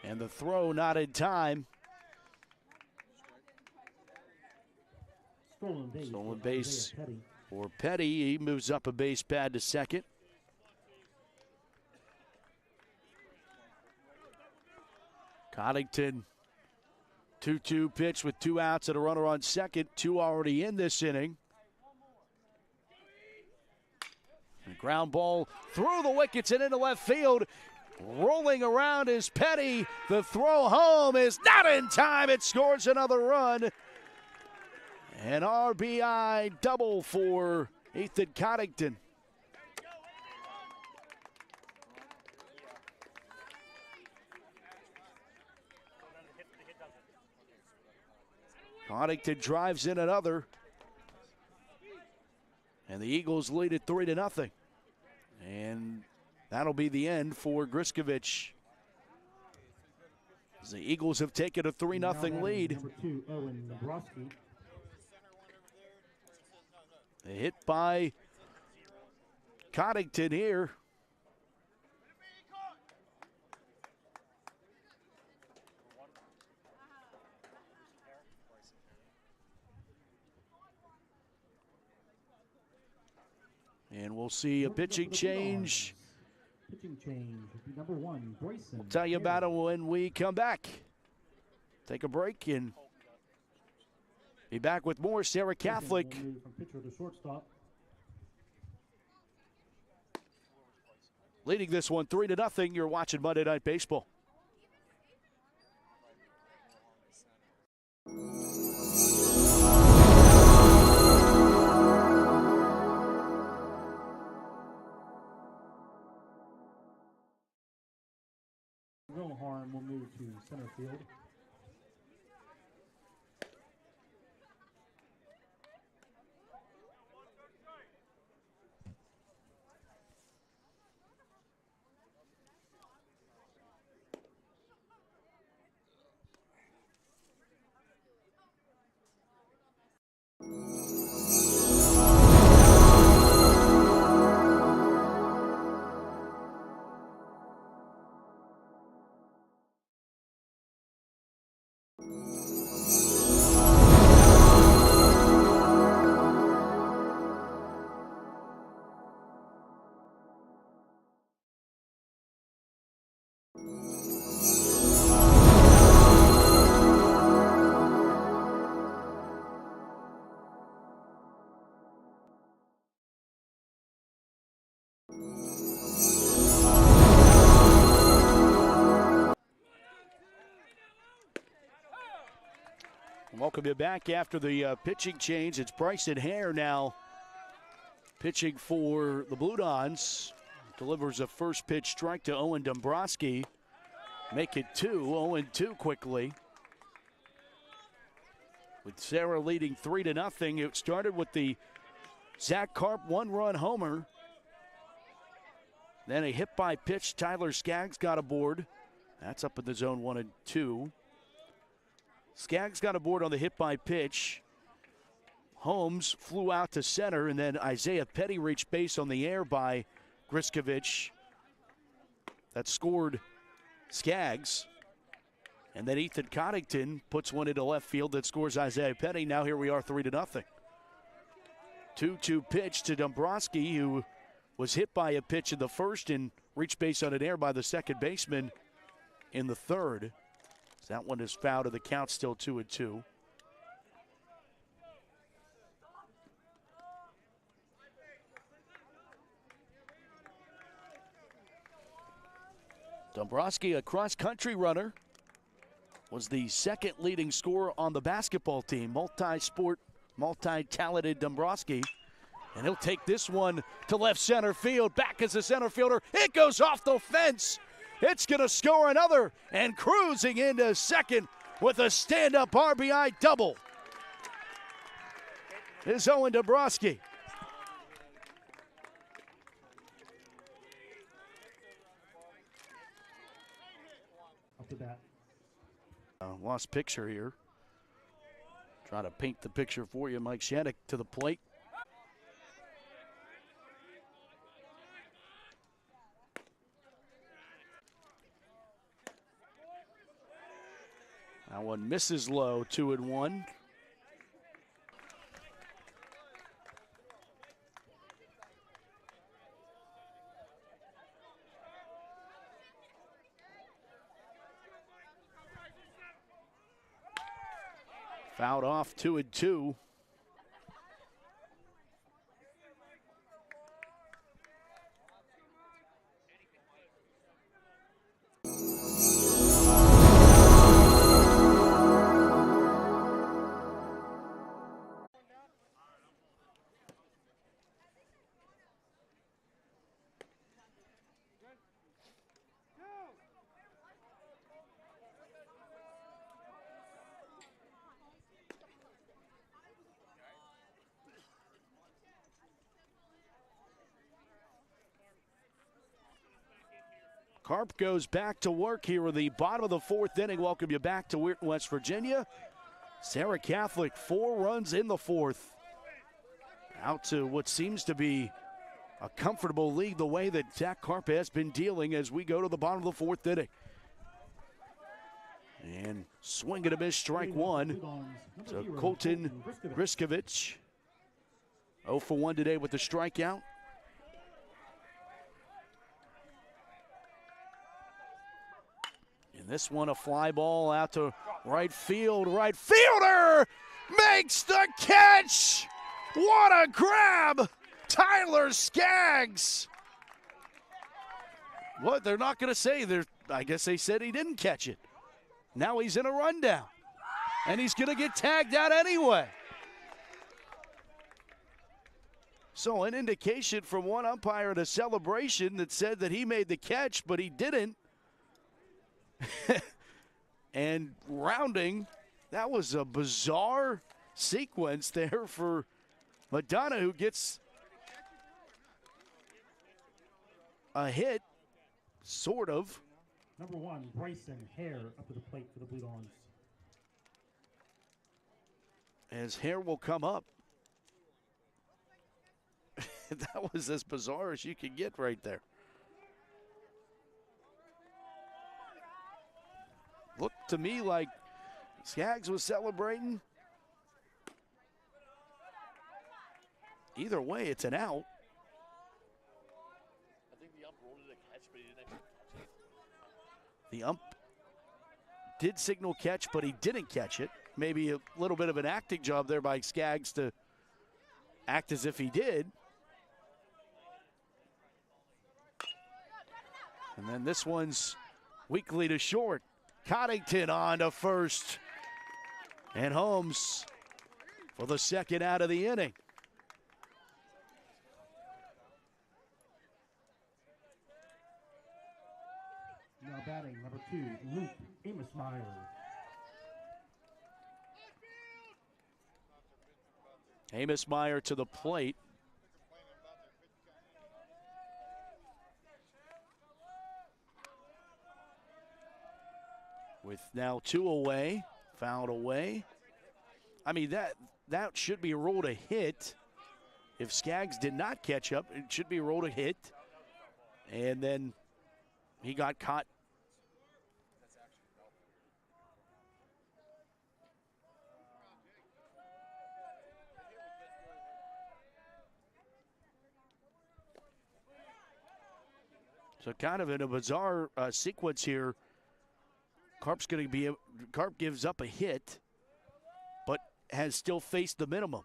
and the throw not in time. Stolen base for Petty. He moves up a base pad to second. Coddington, 2-2 pitch with 2 outs and a runner on second. 2 already in this inning. And ground ball through the wickets and into left field. Rolling around is Petty. The throw home is not in time. It scores another run. An RBI double for Ethan Coddington. Coddington drives in another. And the Eagles lead it 3-0. And that'll be the end for Griskovich. As the Eagles have taken a 3-0 lead. Number 2, Owen Nabrowski. A hit by Coddington here. And we'll see a pitching change. Pitching change. Number 1, Bryson. We'll tell you about it when we come back. Take a break and be back with more Serra Catholic. From pitcher to shortstop. Leading this one 3-0. You're watching Monday Night Baseball. Wilharm will move to center field. Welcome you back after the pitching change. It's Bryson Hare now pitching for the Blue Dons. Delivers a first pitch strike to Owen Dombrowski. Make it 2, 0-2 quickly. With Serra leading 3-0. It started with the Zach Karp 1-run homer. Then a hit by pitch. Tyler Skaggs got aboard. That's up in the zone 1 and 2. Skaggs got aboard on the hit by pitch. Holmes flew out to center, and then Isaiah Petty reached base on the air by Griskovich. That scored Skaggs. And then Ethan Coddington puts one into left field that scores Isaiah Petty. Now here we are 3-0. 2-2 pitch to Dombrowski, who was hit by a pitch in the first and reached base on an error by the second baseman in the third. That one is fouled, and the count's still 2-2. Dombrowski, a cross-country runner, was the second leading scorer on the basketball team. Multi-sport, multi-talented Dombrowski. And he'll take this one to left center field. Back as a center fielder. It goes off the fence. It's going to score another. And cruising into second with a stand-up RBI double is Owen Dombrowski. Up to bat. Lost picture here. Trying to paint the picture for you. Mike Shattuck to the plate. That one misses low, 2-1. Fouled off, 2-2. Carp goes back to work here in the bottom of the fourth inning. Welcome you back to Weirton, West Virginia. Serra Catholic, 4 runs in the fourth. Out to what seems to be a comfortable lead the way that Zach Carp has been dealing as we go to the bottom of the fourth inning. And swing and a miss, strike one. So Colton Briskovich, 0 for 1 today with the strikeout. And this one, a fly ball out to right field. Right fielder makes the catch. What a grab. Tyler Skaggs. What, they're not going to say. I guess they said he didn't catch it. Now he's in a rundown. And he's going to get tagged out anyway. So an indication from one umpire at a celebration that said that he made the catch, but he didn't. And rounding, that was a bizarre sequence there for Madonna, who gets a hit, sort of. Number 1, Bryson Hare up to the plate for the Blue Dons. As Hare will come up. That was as bizarre as you could get right there. Looked to me like Skaggs was celebrating. Either way, it's an out. I think the ump rolled it a catch, but he didn't actually catch it. The ump did signal catch, but he didn't catch it. Maybe a little bit of an acting job there by Skaggs to act as if he did. And then this one's weakly to short. Coddington on to first. And Holmes for the second out of the inning. Now batting, number 2, Luke Amosmeyer. Amosmeyer to the plate. With now 2 away, fouled away. I mean, that should be ruled a hit. If Skaggs did not catch up, it should be ruled a hit. And then he got caught. So kind of in a bizarre sequence here. Carp gives up a hit, but has still faced the minimum.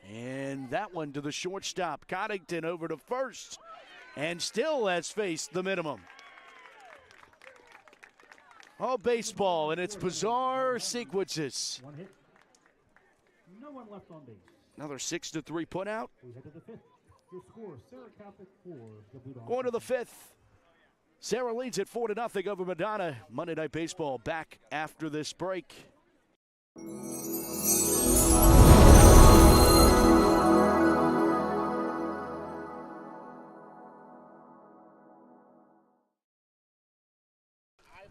And that one to the shortstop. Coddington over to first, and still has faced the minimum. Oh, baseball and its bizarre sequences. One hit. No one left on base. Another 6-3 put out. We head to the fifth. Your score, Serra Catholic 4, the Blue Dogs. Going to the fifth. Serra leads it 4-0 over Madonna. Monday Night Baseball back after this break. I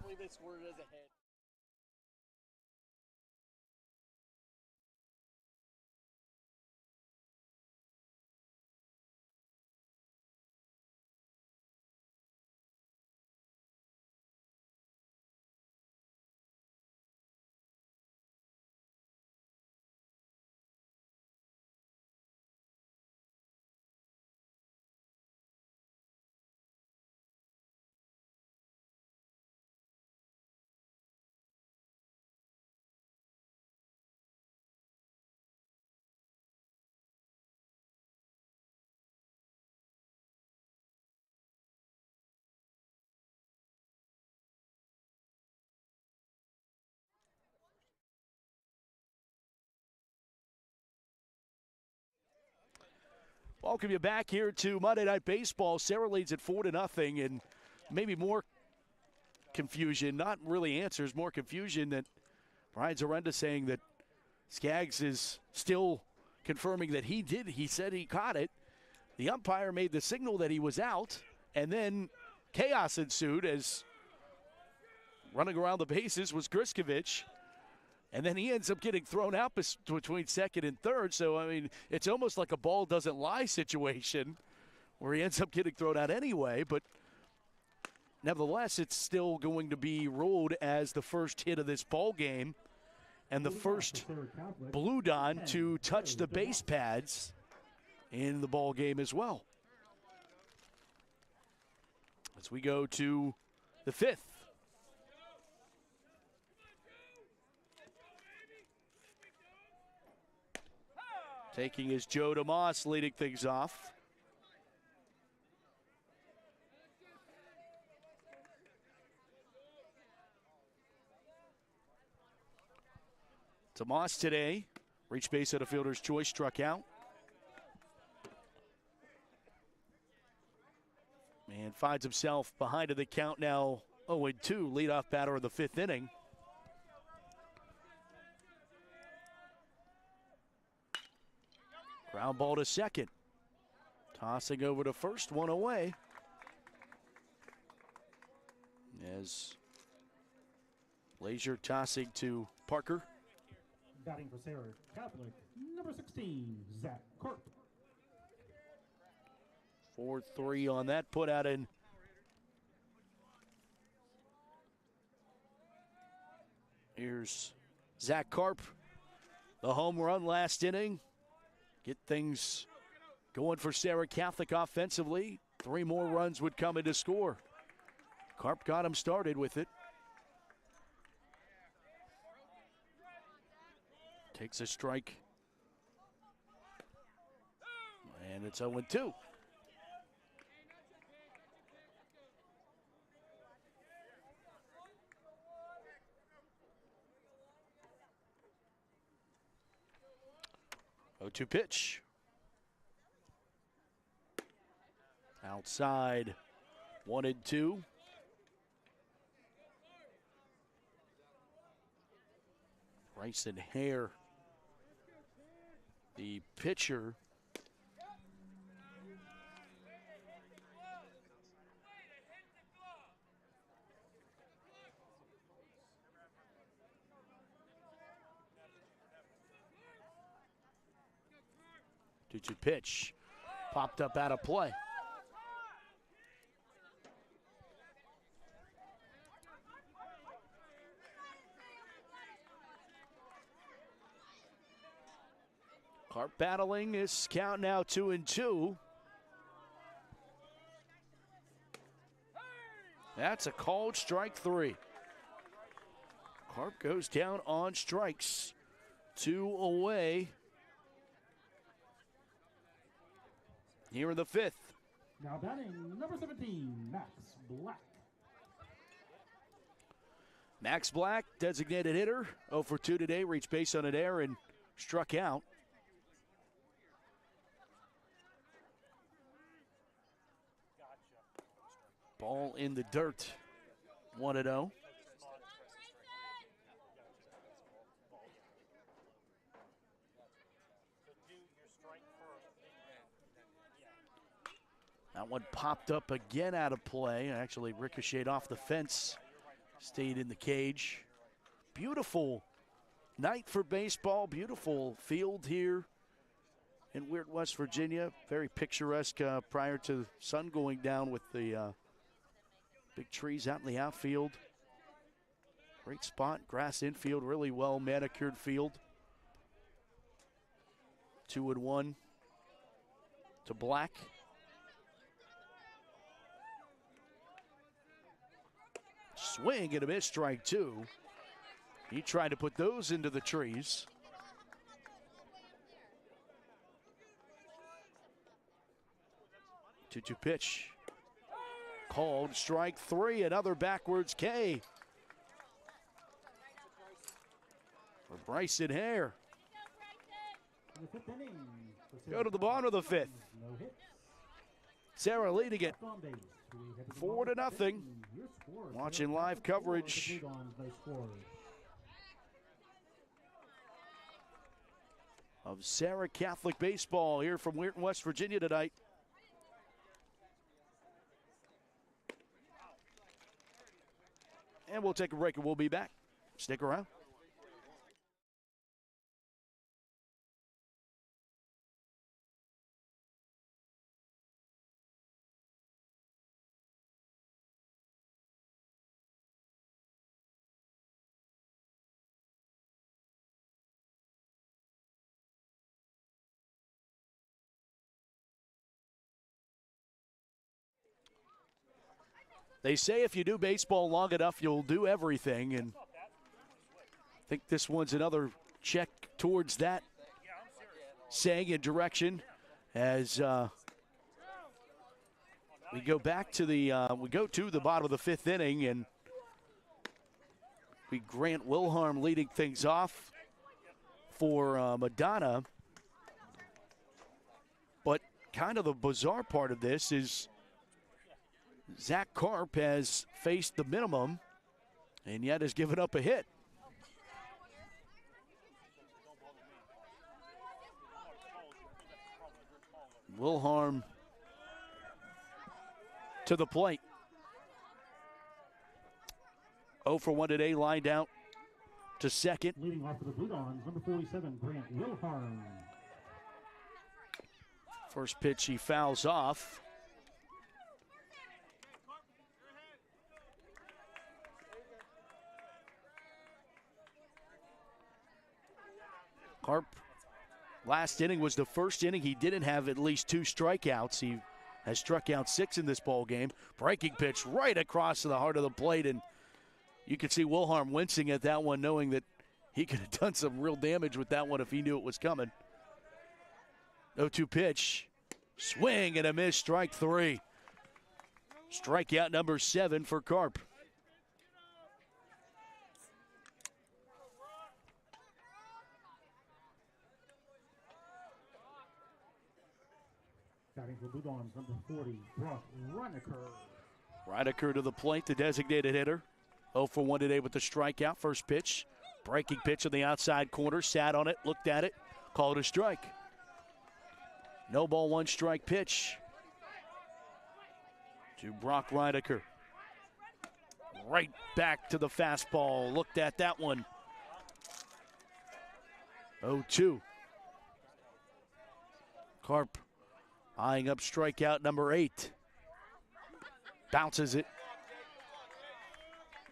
believe they scored it as a hit. Welcome you back here to Monday Night Baseball. Serra leads at 4-0, and maybe more confusion, not really answers, more confusion that Brian Zarenda saying that Skaggs is still confirming that he said he caught it. The umpire made the signal that he was out, and then chaos ensued as running around the bases was Griskovich. And then he ends up getting thrown out between second and third. So, I mean, it's almost like a ball doesn't lie situation where he ends up getting thrown out anyway. But nevertheless, it's still going to be ruled as the first hit of this ball game and the first Blue Don to touch the base pads in the ball game as well. As we go to the fifth. Taking is Joe DeMoss leading things off. DeMoss today, reached base at a fielder's choice, struck out. And finds himself behind in the count now, 0-2, leadoff batter of the fifth inning. Ground ball to second. Tossing over to first, one away. As Lazier tossing to Parker. Batting for Serra Catholic, number 16, Zach Korp. 4-3 on that put out in. Here's Zach Korp, the home run last inning. Get things going for Serra Catholic offensively. 3 more runs would come in to score. Korp got him started with it. Takes a strike. And it's 0-2. To pitch. Outside, 1-2. Bryson Hare, the pitcher. To pitch, popped up out of play. Korp battling his count now 2-2. That's a called strike 3. Carp goes down on strikes. 2 away. Here in the 5th. Now batting number 17, Max Black. Max Black, designated hitter, 0 for 2 today, reached base on an error and struck out. Ball in the dirt, 1-0. That one popped up again out of play. Actually ricocheted off the fence. Stayed in the cage. Beautiful night for baseball. Beautiful field here in Weird, West Virginia. Very picturesque prior to the sun going down with the big trees out in the outfield. Great spot. Grass infield. Really well manicured field. 2-1 to Black. Swing and a miss, strike 2. He tried to put those into the trees. Two-two pitch. Called strike 3, another backwards K. For Bryson Hare. Go to the bottom of the 5th. Serra leading it 4-0. Watching live coverage of Serra Catholic baseball here from Weirton, West Virginia tonight. And we'll take a break and we'll be back. Stick around. They say if you do baseball long enough, you'll do everything, and I think this one's another check towards that saying and direction as we go back to the bottom of the 5th inning, and we Grant Wilharm leading things off for Madonna. But kind of the bizarre part of this is Zach Karp has faced the minimum and yet has given up a hit. Wilharm to the plate. 0 for 1 today, lined out to second. Leading off for the Blue Dons, number 47, Grant Wilharm. First pitch, he fouls off. Karp, last inning was the first inning he didn't have at least 2 strikeouts. He has struck out 6 in this ball game. Breaking pitch right across to the heart of the plate, and you could see Wilharm wincing at that one, knowing that he could have done some real damage with that one if he knew it was coming. 0-2 pitch. Swing and a miss, strike 3. Strikeout number 7 for Karp. Batting for Blue Dons, number 40, Brock Reinecker. Reinecker to the plate, the designated hitter. 0 for 1 today with the strikeout. First pitch, breaking pitch on the outside corner, sat on it, looked at it, called a strike. No ball, 1 strike pitch to Brock Reinecker. Right back to the fastball, looked at that one. 0-2. Karp eyeing up strikeout number 8. Bounces it.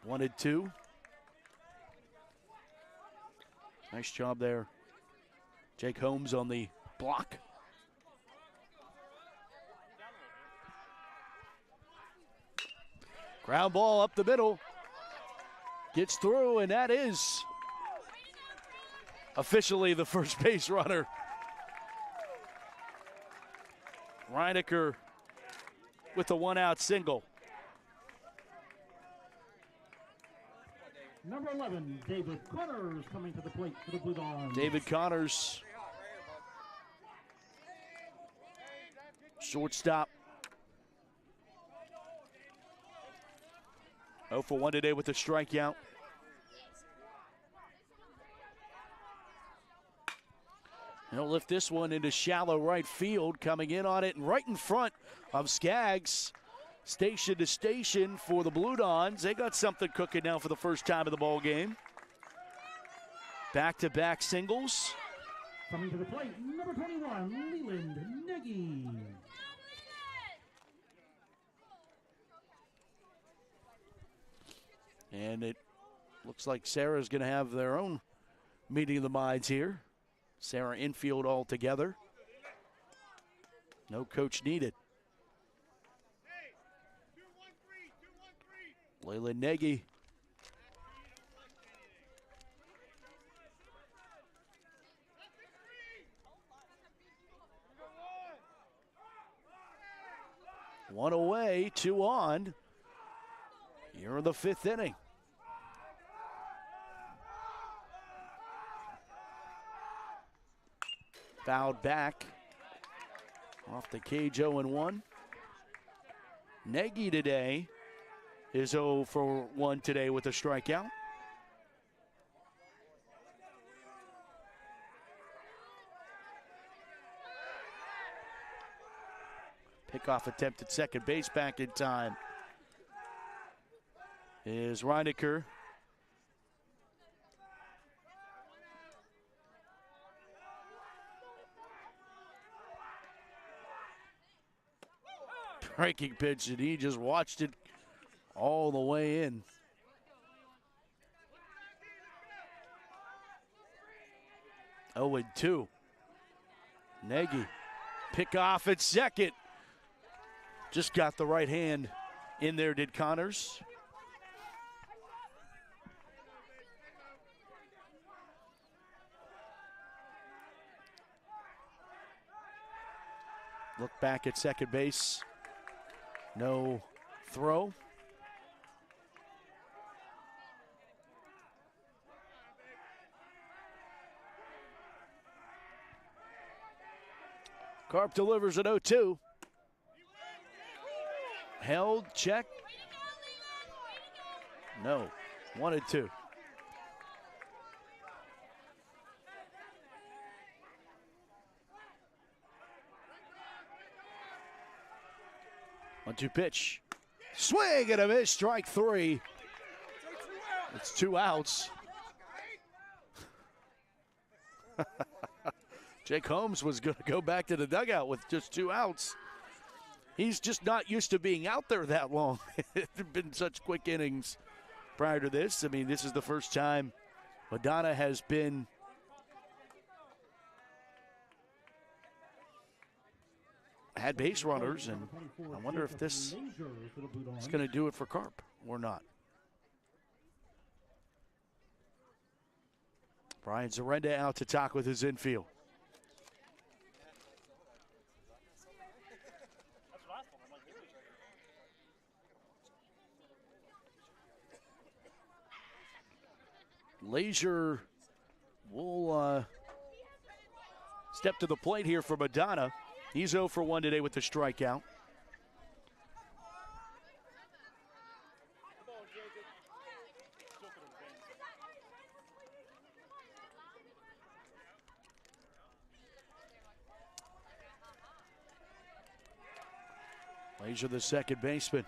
1-2. Nice job there. Jake Holmes on the block. Ground ball up the middle. Gets through, and that is officially the first base runner. Reinecker with the one-out single. Number 11, David Connors coming to the plate for the Blue Dons. David Connors, shortstop. 0 for 1 today with the strikeout. He'll lift this one into shallow right field, coming in on it and right in front of Skaggs. Station to station for the Blue Dons. They got something cooking now for the first time in the ball game. Back-to-back singles. Coming to the plate, number 21, Leland Nagy. And it looks like Serra's going to have their own meeting of the minds here. Serra infield all together. No coach needed. Leland Nagy. One away, 2 on. Here in the 5th inning. Fouled back. Off the cage, 0-1. Nagy today is 0 for 1 today with a strikeout. Pickoff attempt at second base back in time is Reinecker. Breaking pitch, and he just watched it all the way in. Oh, and 2. Nagy, pick off at second. Just got the right hand in there, did Connors. Look back at second base. No throw. Carp delivers an 0-2. Held, check. No, 1-2. One-two pitch. Swing and a miss, strike 3. It's 2 outs. Jake Holmes was going to go back to the dugout with just 2 outs. He's just not used to being out there that long. There have been such quick innings prior to this. I mean, this is the first time Madonna has been had base runners, and I wonder if this is going to do it for Carp or not. Brian Zarenda out to talk with his infield. Leisure will step to the plate here for Madonna. He's 0 for 1 today with the strikeout. Leisure, the second baseman.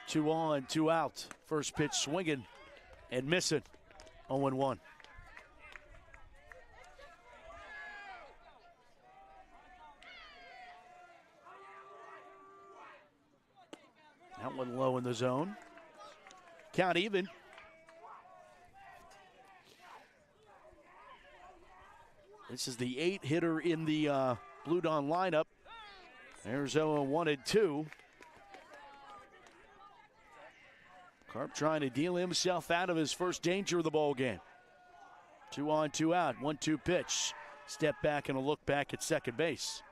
2 on, 2 out. First pitch swinging and missing. 0-1. That one low in the zone. Count even. This is the 8 hitter in the Blue Dawn lineup. There's 0-1 and 2. Carp trying to deal himself out of his first danger of the ball game. 2 on, 2 out, 1-2 pitch. Step back and a look back at second base.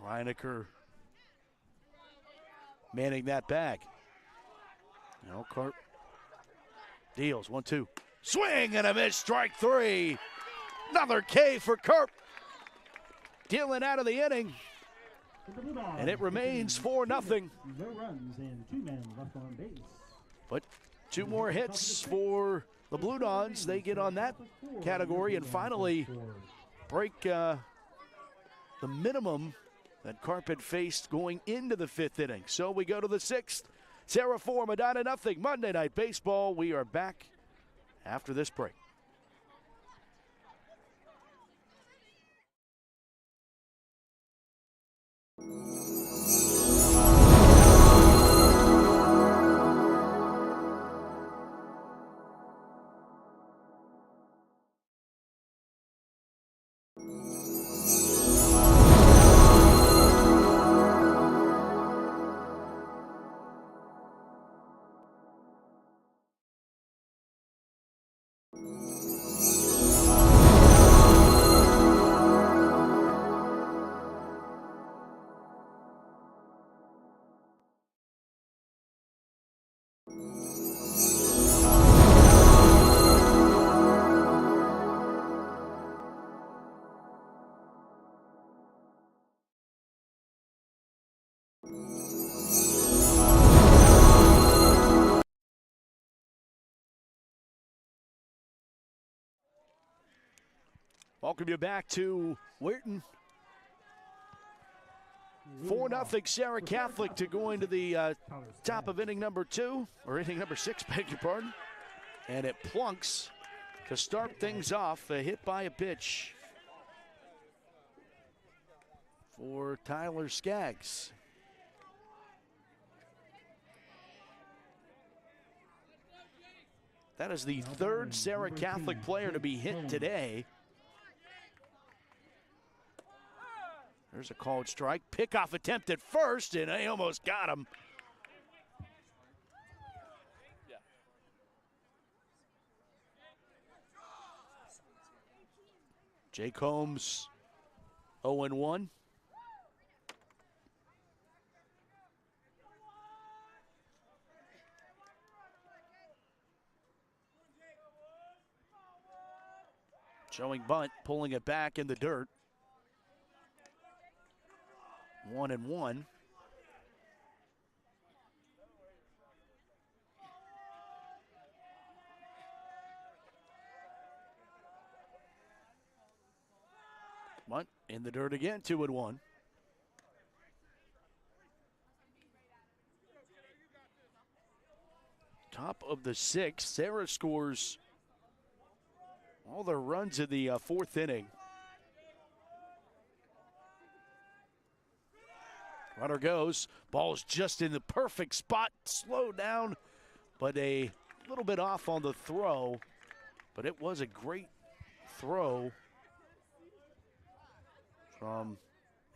Reinecker manning that bag. Now Carp deals, 1-2. Swing and a miss, strike 3. Another K for Carp. Dealing out of the inning. And it remains 4-0. No runs and 2 men left on base. But 2 more hits for the Blue Dons. They get on that category and finally break the minimum that Carp had faced going into the 5th inning. So we go to the 6th. Serra 4, Madonna nothing. Monday Night Baseball. We are back after this break. Welcome you back to Weirton. 4-0 Serra Catholic to go into the top of inning number 2, or inning number 6, beg your pardon. And it plunks to start things off, a hit by a pitch for Tyler Skaggs. That is the 3rd Serra Catholic player to be hit today. There's a called strike. Pickoff attempt at first, and they almost got him. Jake Holmes, 0-1. Showing bunt, pulling it back in the dirt. 1-1. Bunt in the dirt again, 2-1. Top of the 6th, Serra scores all their runs in the 4th inning. Runner goes. Ball's just in the perfect spot. Slowed down, but a little bit off on the throw. But it was a great throw from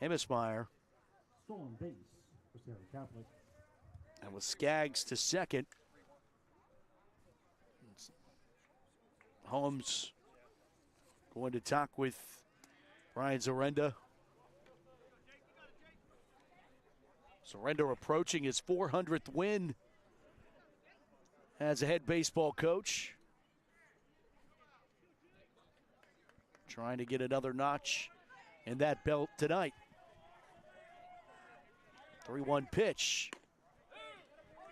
Hemmesmeyer. Stolen base for Serra Catholic. And with Skaggs to second. Holmes going to talk with Ryan Zarenda. Zarenda approaching his 400th win as a head baseball coach. Trying to get another notch in that belt tonight. 3-1 pitch.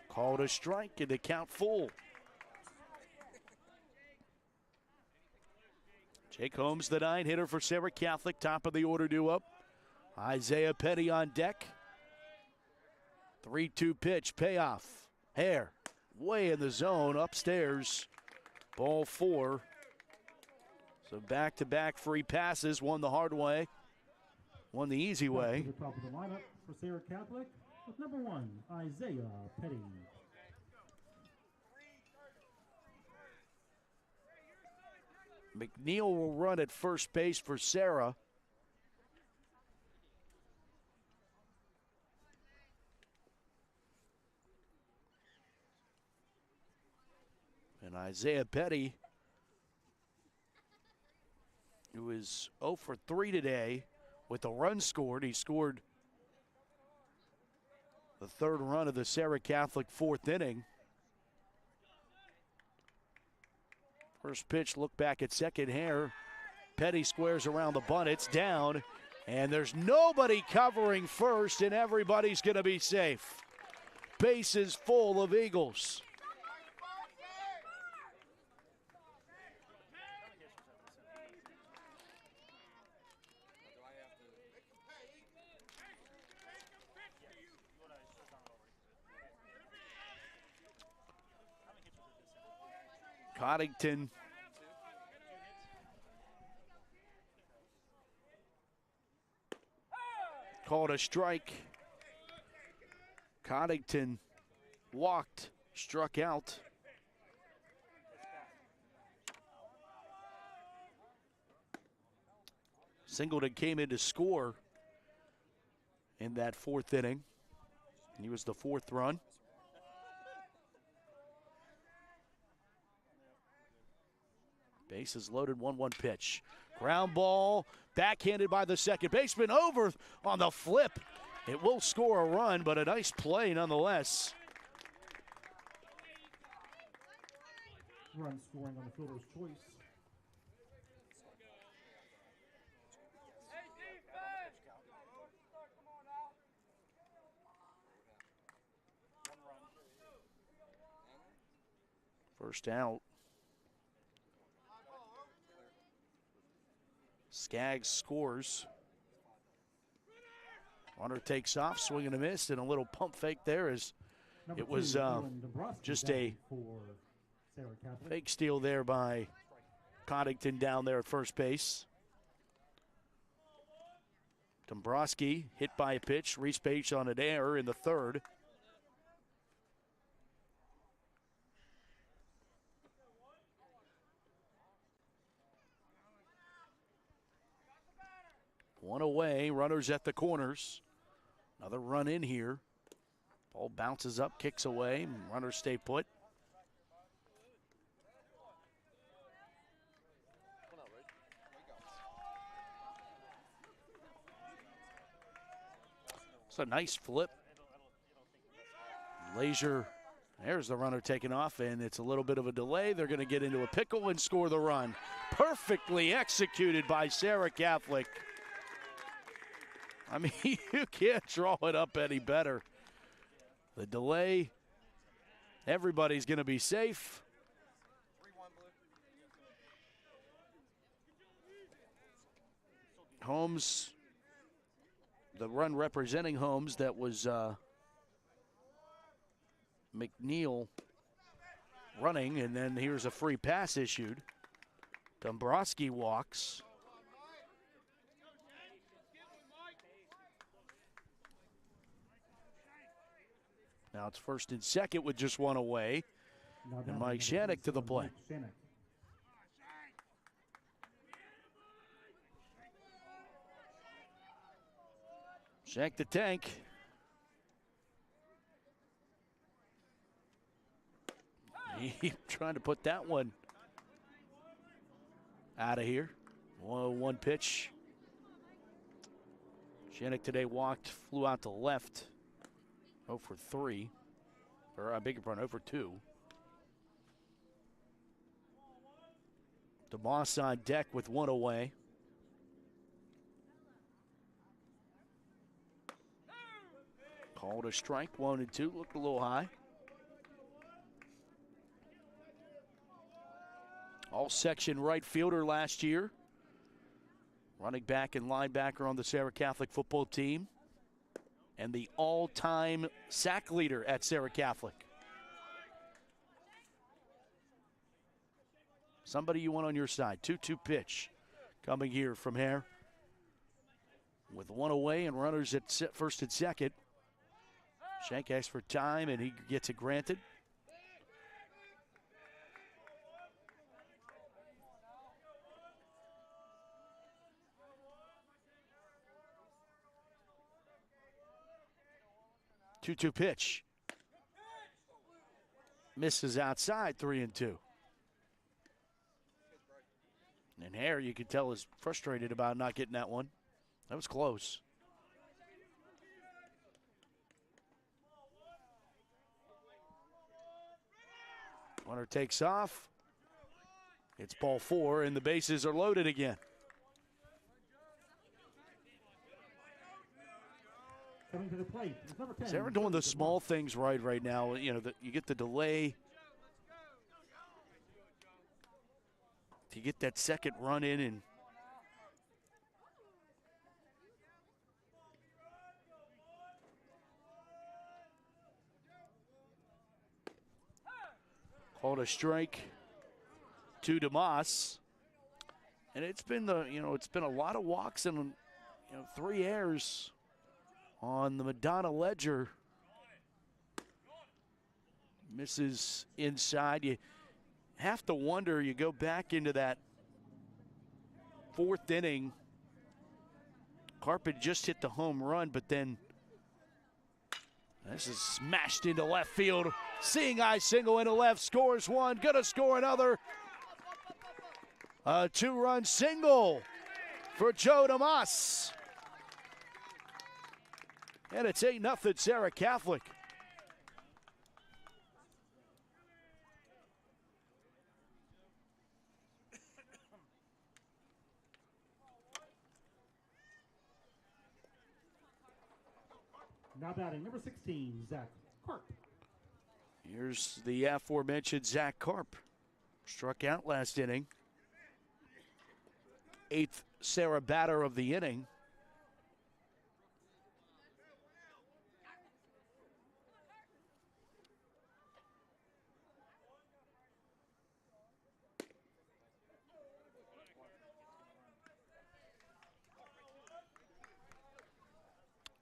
Called a strike and the count full. Jake Holmes, the 9-hitter for Serra Catholic, top of the order due up. Isaiah Petty on deck. 3-2 pitch, payoff. Hare, way in the zone, upstairs. Ball 4. So back-to-back free passes, one the hard way, one the easy way. To the top of the lineup for Serra Catholic with number 1, Isaiah Petty. McNeil will run at first base for Serra. Isaiah Petty, who is 0 for 3 today with a run scored. He scored the third run of the Serra Catholic fourth inning. First pitch, look back at second here. Petty squares around the bunt. It's down, and there's nobody covering first, and everybody's going to be safe. Bases full of Eagles. Coddington called a strike. Coddington walked, struck out. Singleton came in to score in that fourth inning. He was the fourth run. Bases loaded, 1-1 pitch. Ground ball, backhanded by the second baseman, over on the flip. It will score a run, but a nice play nonetheless. Run scoring on the fielder's choice. First out. Skaggs scores. Runner takes off, swing and a miss, and a little pump fake there as it was just a fake steal there by Coddington down there at first base. Dombrowski hit by a pitch, Reese Page on an error in the third. One away, runners at the corners. Another run in here. Ball bounces up, kicks away, and runners stay put. It's a nice flip. Lazier, there's the runner taking off, and it's a little bit of a delay. They're going to get into a pickle and score the run. Perfectly executed by Serra Catholic. I mean, you can't draw it up any better. The delay, everybody's going to be safe. Holmes, the run representing Holmes, that was McNeil running, and then here's a free pass issued. Dombrowski walks. Now it's first and second with just one away. And Mike Shannock to the play. Shank the tank. He trying to put that one out of here. 1 pitch. Shannock today walked, flew out to left. 0 for 3, or I beg your pardon, 0 for 2. DeMoss on deck with 1 away. Called a strike, 1-2, looked a little high. All-section right fielder last year. Running back and linebacker on the Serra Catholic football team. And the all-time sack leader at Serra Catholic. Somebody you want on your side. 2-2 pitch coming here from Hare. With 1 away and runners at first and second. Shank asks for time, and he gets it granted. Two-two pitch. Misses outside, 3-2. And Hare, you could tell, is frustrated about not getting that one. That was close. Runner takes off. It's ball 4, and the bases are loaded again. Coming to the plate, number 10. Serra doing the small things right now. You know, you get the delay to get that second run in, and called a strike to DeMoss. And it's been it's been a lot of walks and 3 errors on the Madonna ledger. Misses inside. You have to wonder, you go back into that 4th inning. Carpet just hit the home run, but then this is smashed into left field. Seeing eye single into left, scores one, gonna score another. A 2-run single for Joe DeMoss. And it's 8-0 Serra Catholic. Now batting, number 16, Zach Karp. Here's the aforementioned Zach Karp. Struck out last inning. 8th Serra batter of the inning.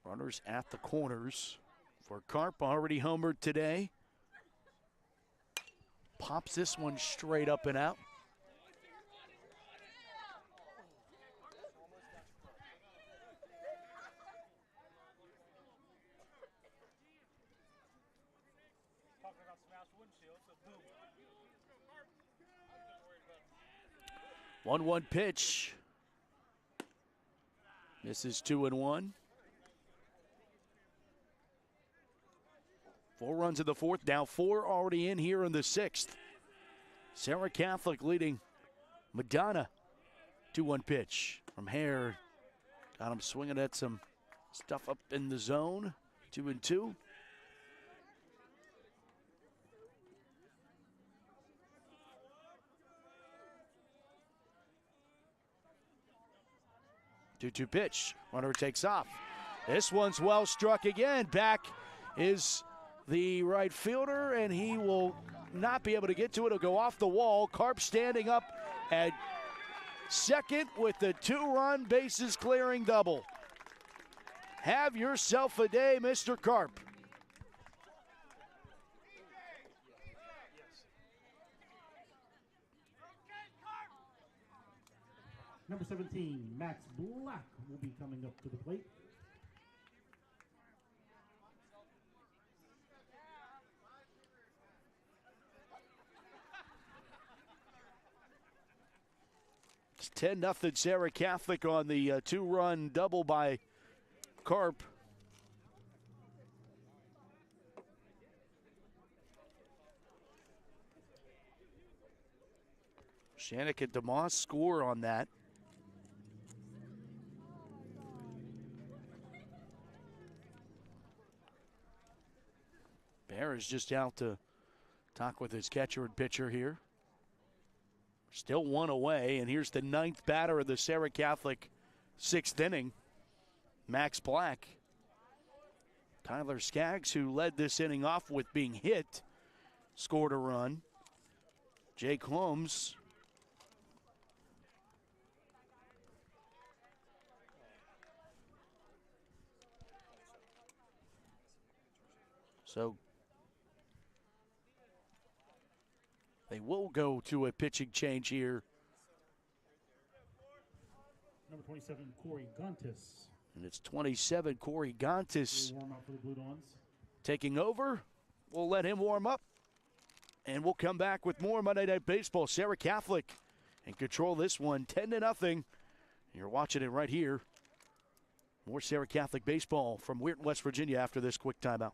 Runners at the corners for Karp, already homered today. Pops this one straight up and out. One pitch. Misses 2-1. 4 runs in the 4th, now 4 already in here in the 6th. Serra Catholic leading Madonna. 2-1 pitch from Hare. Got him swinging at some stuff up in the zone. 2-2. Two pitch. Runner takes off. This one's well struck again. Back is the right fielder, and he will not be able to get to it. It'll go off the wall. Karp standing up at second with the 2-run bases clearing double. Have yourself a day, Mr. Karp. Number 17, Max Black will be coming up to the plate. It's 10-0 Serra Catholic on the 2-run double by Karp. Shannick and DeMoss score on that. Bear is just out to talk with his catcher and pitcher here. Still 1 away, and here's the 9th batter of the Serra Catholic 6th inning, Max Black. Tyler Skaggs, who led this inning off with being hit, scored a run. Jake Holmes so they will go to a pitching change here. Number 27, Corey Gontis. And it's 27, Corey Gontis Warm up for the Blue Dawns. taking over. We'll let him warm up, and we'll come back with more Monday Night Baseball. Serra Catholic and control this one 10-0. You're watching it right here. More Serra Catholic baseball from Weirton, West Virginia after this quick timeout.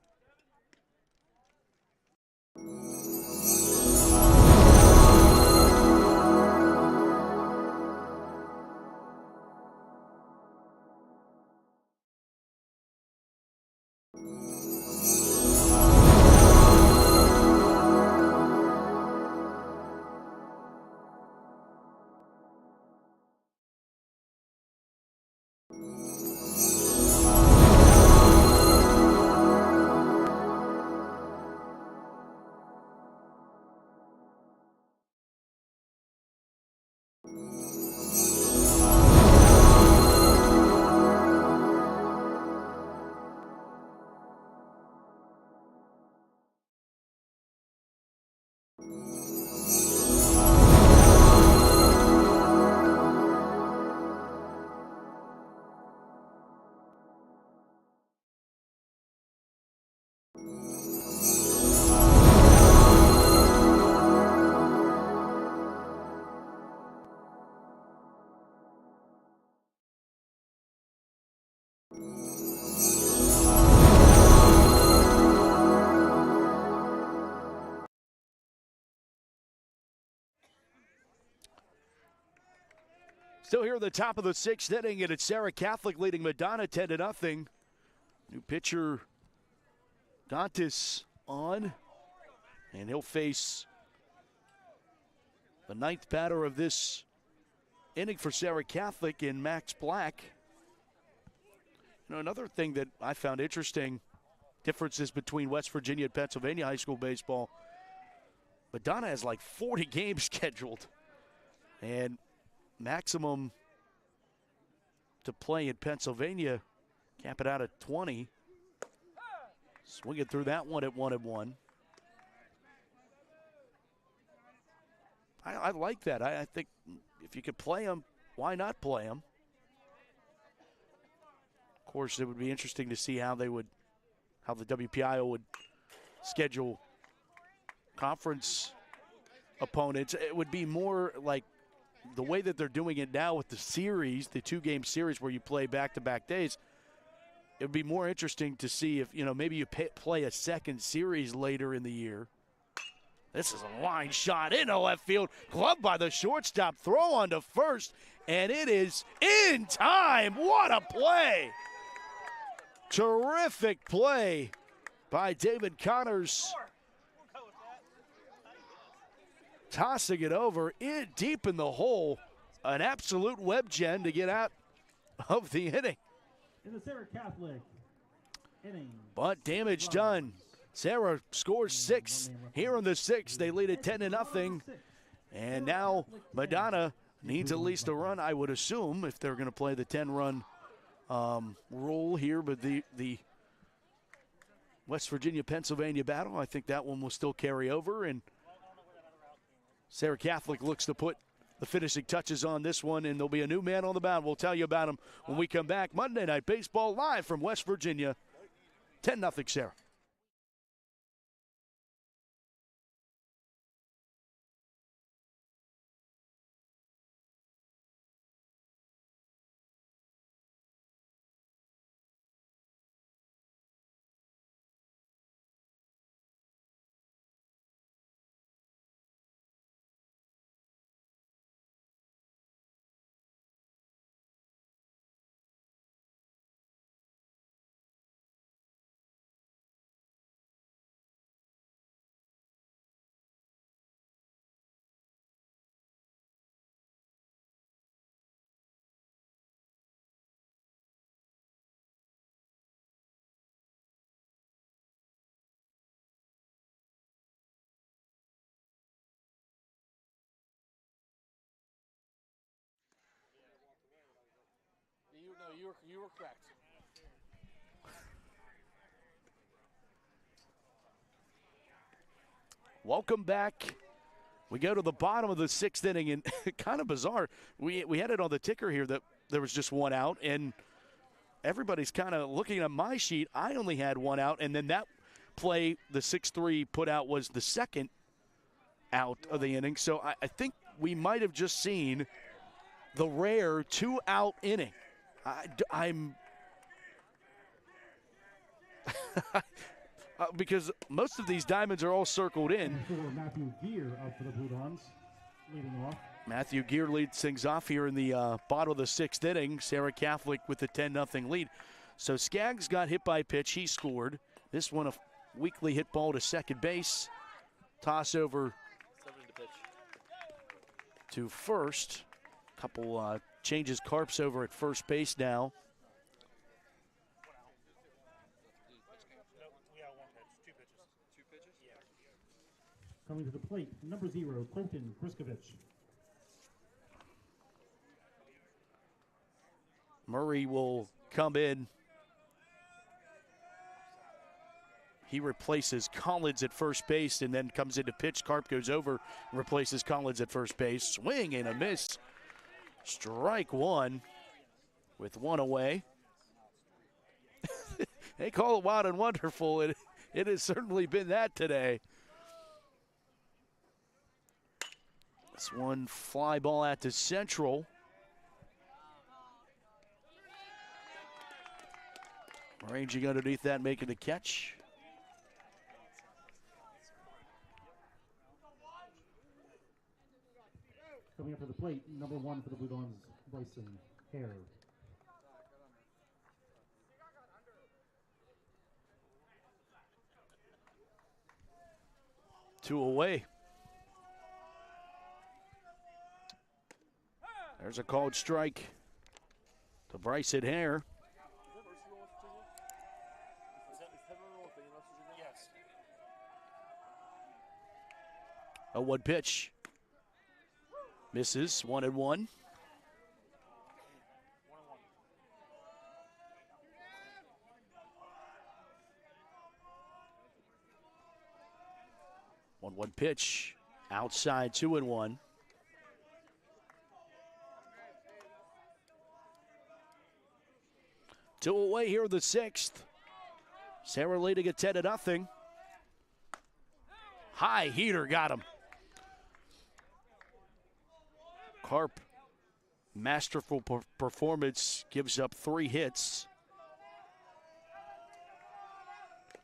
Still here at the top of the sixth inning, and it's Serra Catholic leading Madonna 10-0. New pitcher Dantas on, and he'll face the ninth batter of this inning for Serra Catholic in Max Black. You know, another thing that I found interesting, differences between West Virginia and Pennsylvania high school baseball. Madonna has like 40 games scheduled, and maximum to play in Pennsylvania, cap it out at 20. Swinging through that one at 1-1. I like that. I think if you could play them, why not play them? Of course, it would be interesting to see how the WPIO would schedule conference opponents. It would be more like the way that they're doing it now with the series, the two-game series where you play back-to-back days. It would be more interesting to see if, maybe you play a second series later in the year. This is a line shot into left field. Gloved by the shortstop. Throw on to first, and it is in time. What a play. Terrific play by David Connors. Tossing it over in deep in the hole. An absolute web gen to get out of the inning. In the Serra Catholic inning. But damage done. Serra scores 6 here in the 6th. They lead it 10-0. And now Madonna needs at least a run, I would assume, if they're going to play the 10-run rule here. But the West Virginia-Pennsylvania battle, I think that one will still carry over. And Serra Catholic looks to put the finishing touches on this one, and there'll be a new man on the mound. We'll tell you about him when we come back. Monday Night Baseball live from West Virginia. 10-0 Serra. You were correct. Welcome back. We go to the bottom of the 6th inning, and kind of bizarre. We had it on the ticker here that there was just one out, and everybody's kind of looking at my sheet. I only had one out, and then that play, the 6-3 put out, was the second out of the inning. So I think we might have just seen the rare 2-out inning. I'm because most of these diamonds are all circled in. Matthew Gear up for the Blue Dons, leading off. Matthew Gear leads things off here in the bottom of the 6th inning. Serra Catholic with the 10-0 lead. So Skaggs got hit by a pitch. He scored. This one a weakly hit ball to second base. Toss over to first. Couple changes. Carp's over at first base now. Coming to the plate, number 0, Colton Kriskovich. Murray will come in. He replaces Collins at first base and then comes into pitch. Carp goes over and replaces Collins at first base. Swing and a miss. Strike one with one away. They call it wild and wonderful. It has certainly been that today. This one fly ball out to Central. Ranging underneath that, making the catch. Coming up to the plate, number 1 for the Blue Dons, Bryson Hare. Two away. There's a called strike to Bryson Hare. A 1 pitch. Misses, 1-1. One pitch, outside, 2-1. Two away here in the 6th. Serra leading at 10-0. High heater got him. Carp, masterful performance, gives up 3 hits.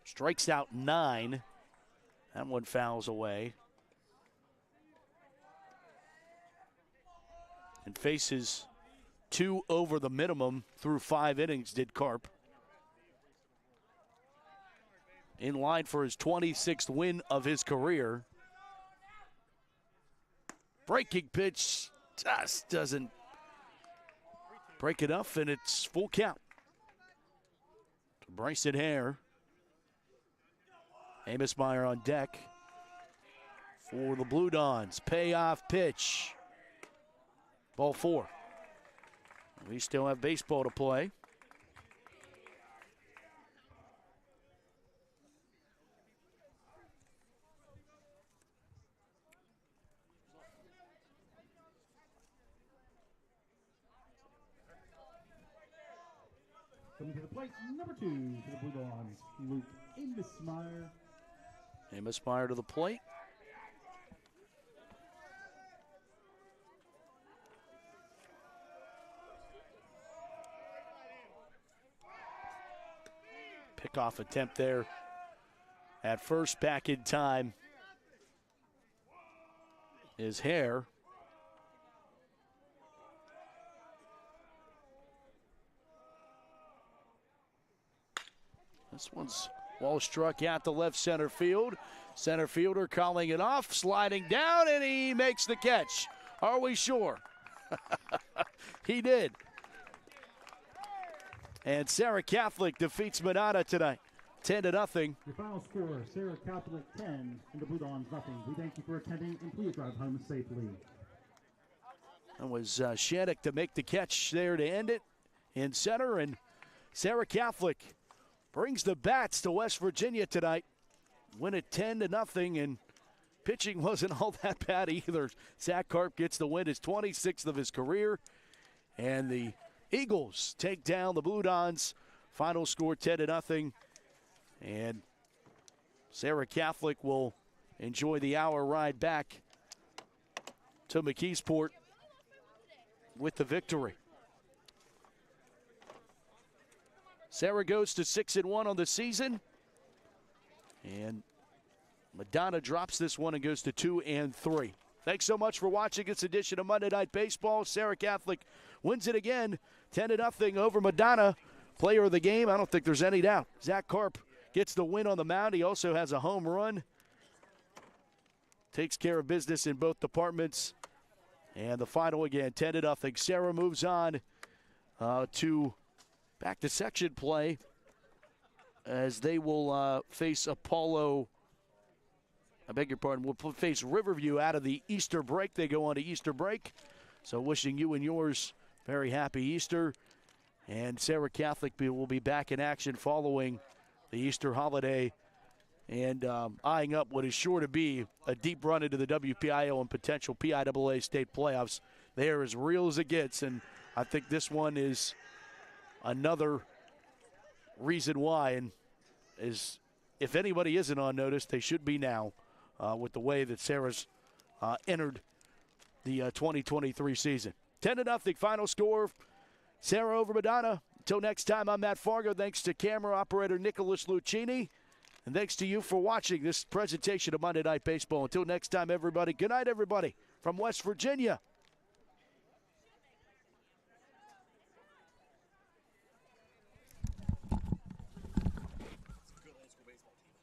Strikes out 9. That one fouls away. And faces 2 over the minimum through 5 innings, did Carp. In line for his 26th win of his career. Breaking pitch just doesn't break enough, and it's full count. To Bryson Hare. Amos Meyer on deck for the Blue Dons. Payoff pitch. Ball 4. We still have baseball to play. Coming to the plate, number 2 for the Blue Dons, Luke Amos-Meyer. Amos-Meyer to the plate. Pickoff attempt there at first, back in time is Hare. This one's well struck out to left center field. Center fielder calling it off, sliding down, and he makes the catch. Are we sure? He did. And Serra Catholic defeats Madonna tonight, 10-0. Your final score, Serra Catholic 10 and the Blue Dons nothing. We thank you for attending, and please drive home safely. That was Shattuck to make the catch there to end it in center, and Serra Catholic brings the bats to West Virginia tonight. Win it 10-0, and pitching wasn't all that bad either. Zach Carp gets the win, his 26th of his career, and the Eagles take down the Blue Dons. Final score 10-0, and Serra Catholic will enjoy the hour ride back to McKeesport with the victory. Serra goes to 6-1 on the season. And Madonna drops this one and goes to 2-3. Thanks so much for watching this edition of Monday Night Baseball. Serra Catholic wins it again, 10-0 over Madonna. Player of the game, I don't think there's any doubt. Zach Karp gets the win on the mound. He also has a home run. Takes care of business in both departments. And the final again, 10-0. Serra moves on to back to section play as they will face Apollo. I beg your pardon. We'll face Riverview out of the Easter break. They go on to Easter break. So wishing you and yours very happy Easter. And Serra Catholic will be back in action following the Easter holiday and eyeing up what is sure to be a deep run into the WPIO and potential PIAA state playoffs. They are as real as it gets, and I think this one is another reason why. And is if anybody isn't on notice, they should be now with the way that Serra's entered the 2023 season. 10-0 final score. Serra over Madonna. Until next time, I'm Matt Fargo. Thanks to camera operator Nicholas Lucchini. And thanks to you for watching this presentation of Monday Night Baseball. Until next time, everybody, good night, everybody, from West Virginia.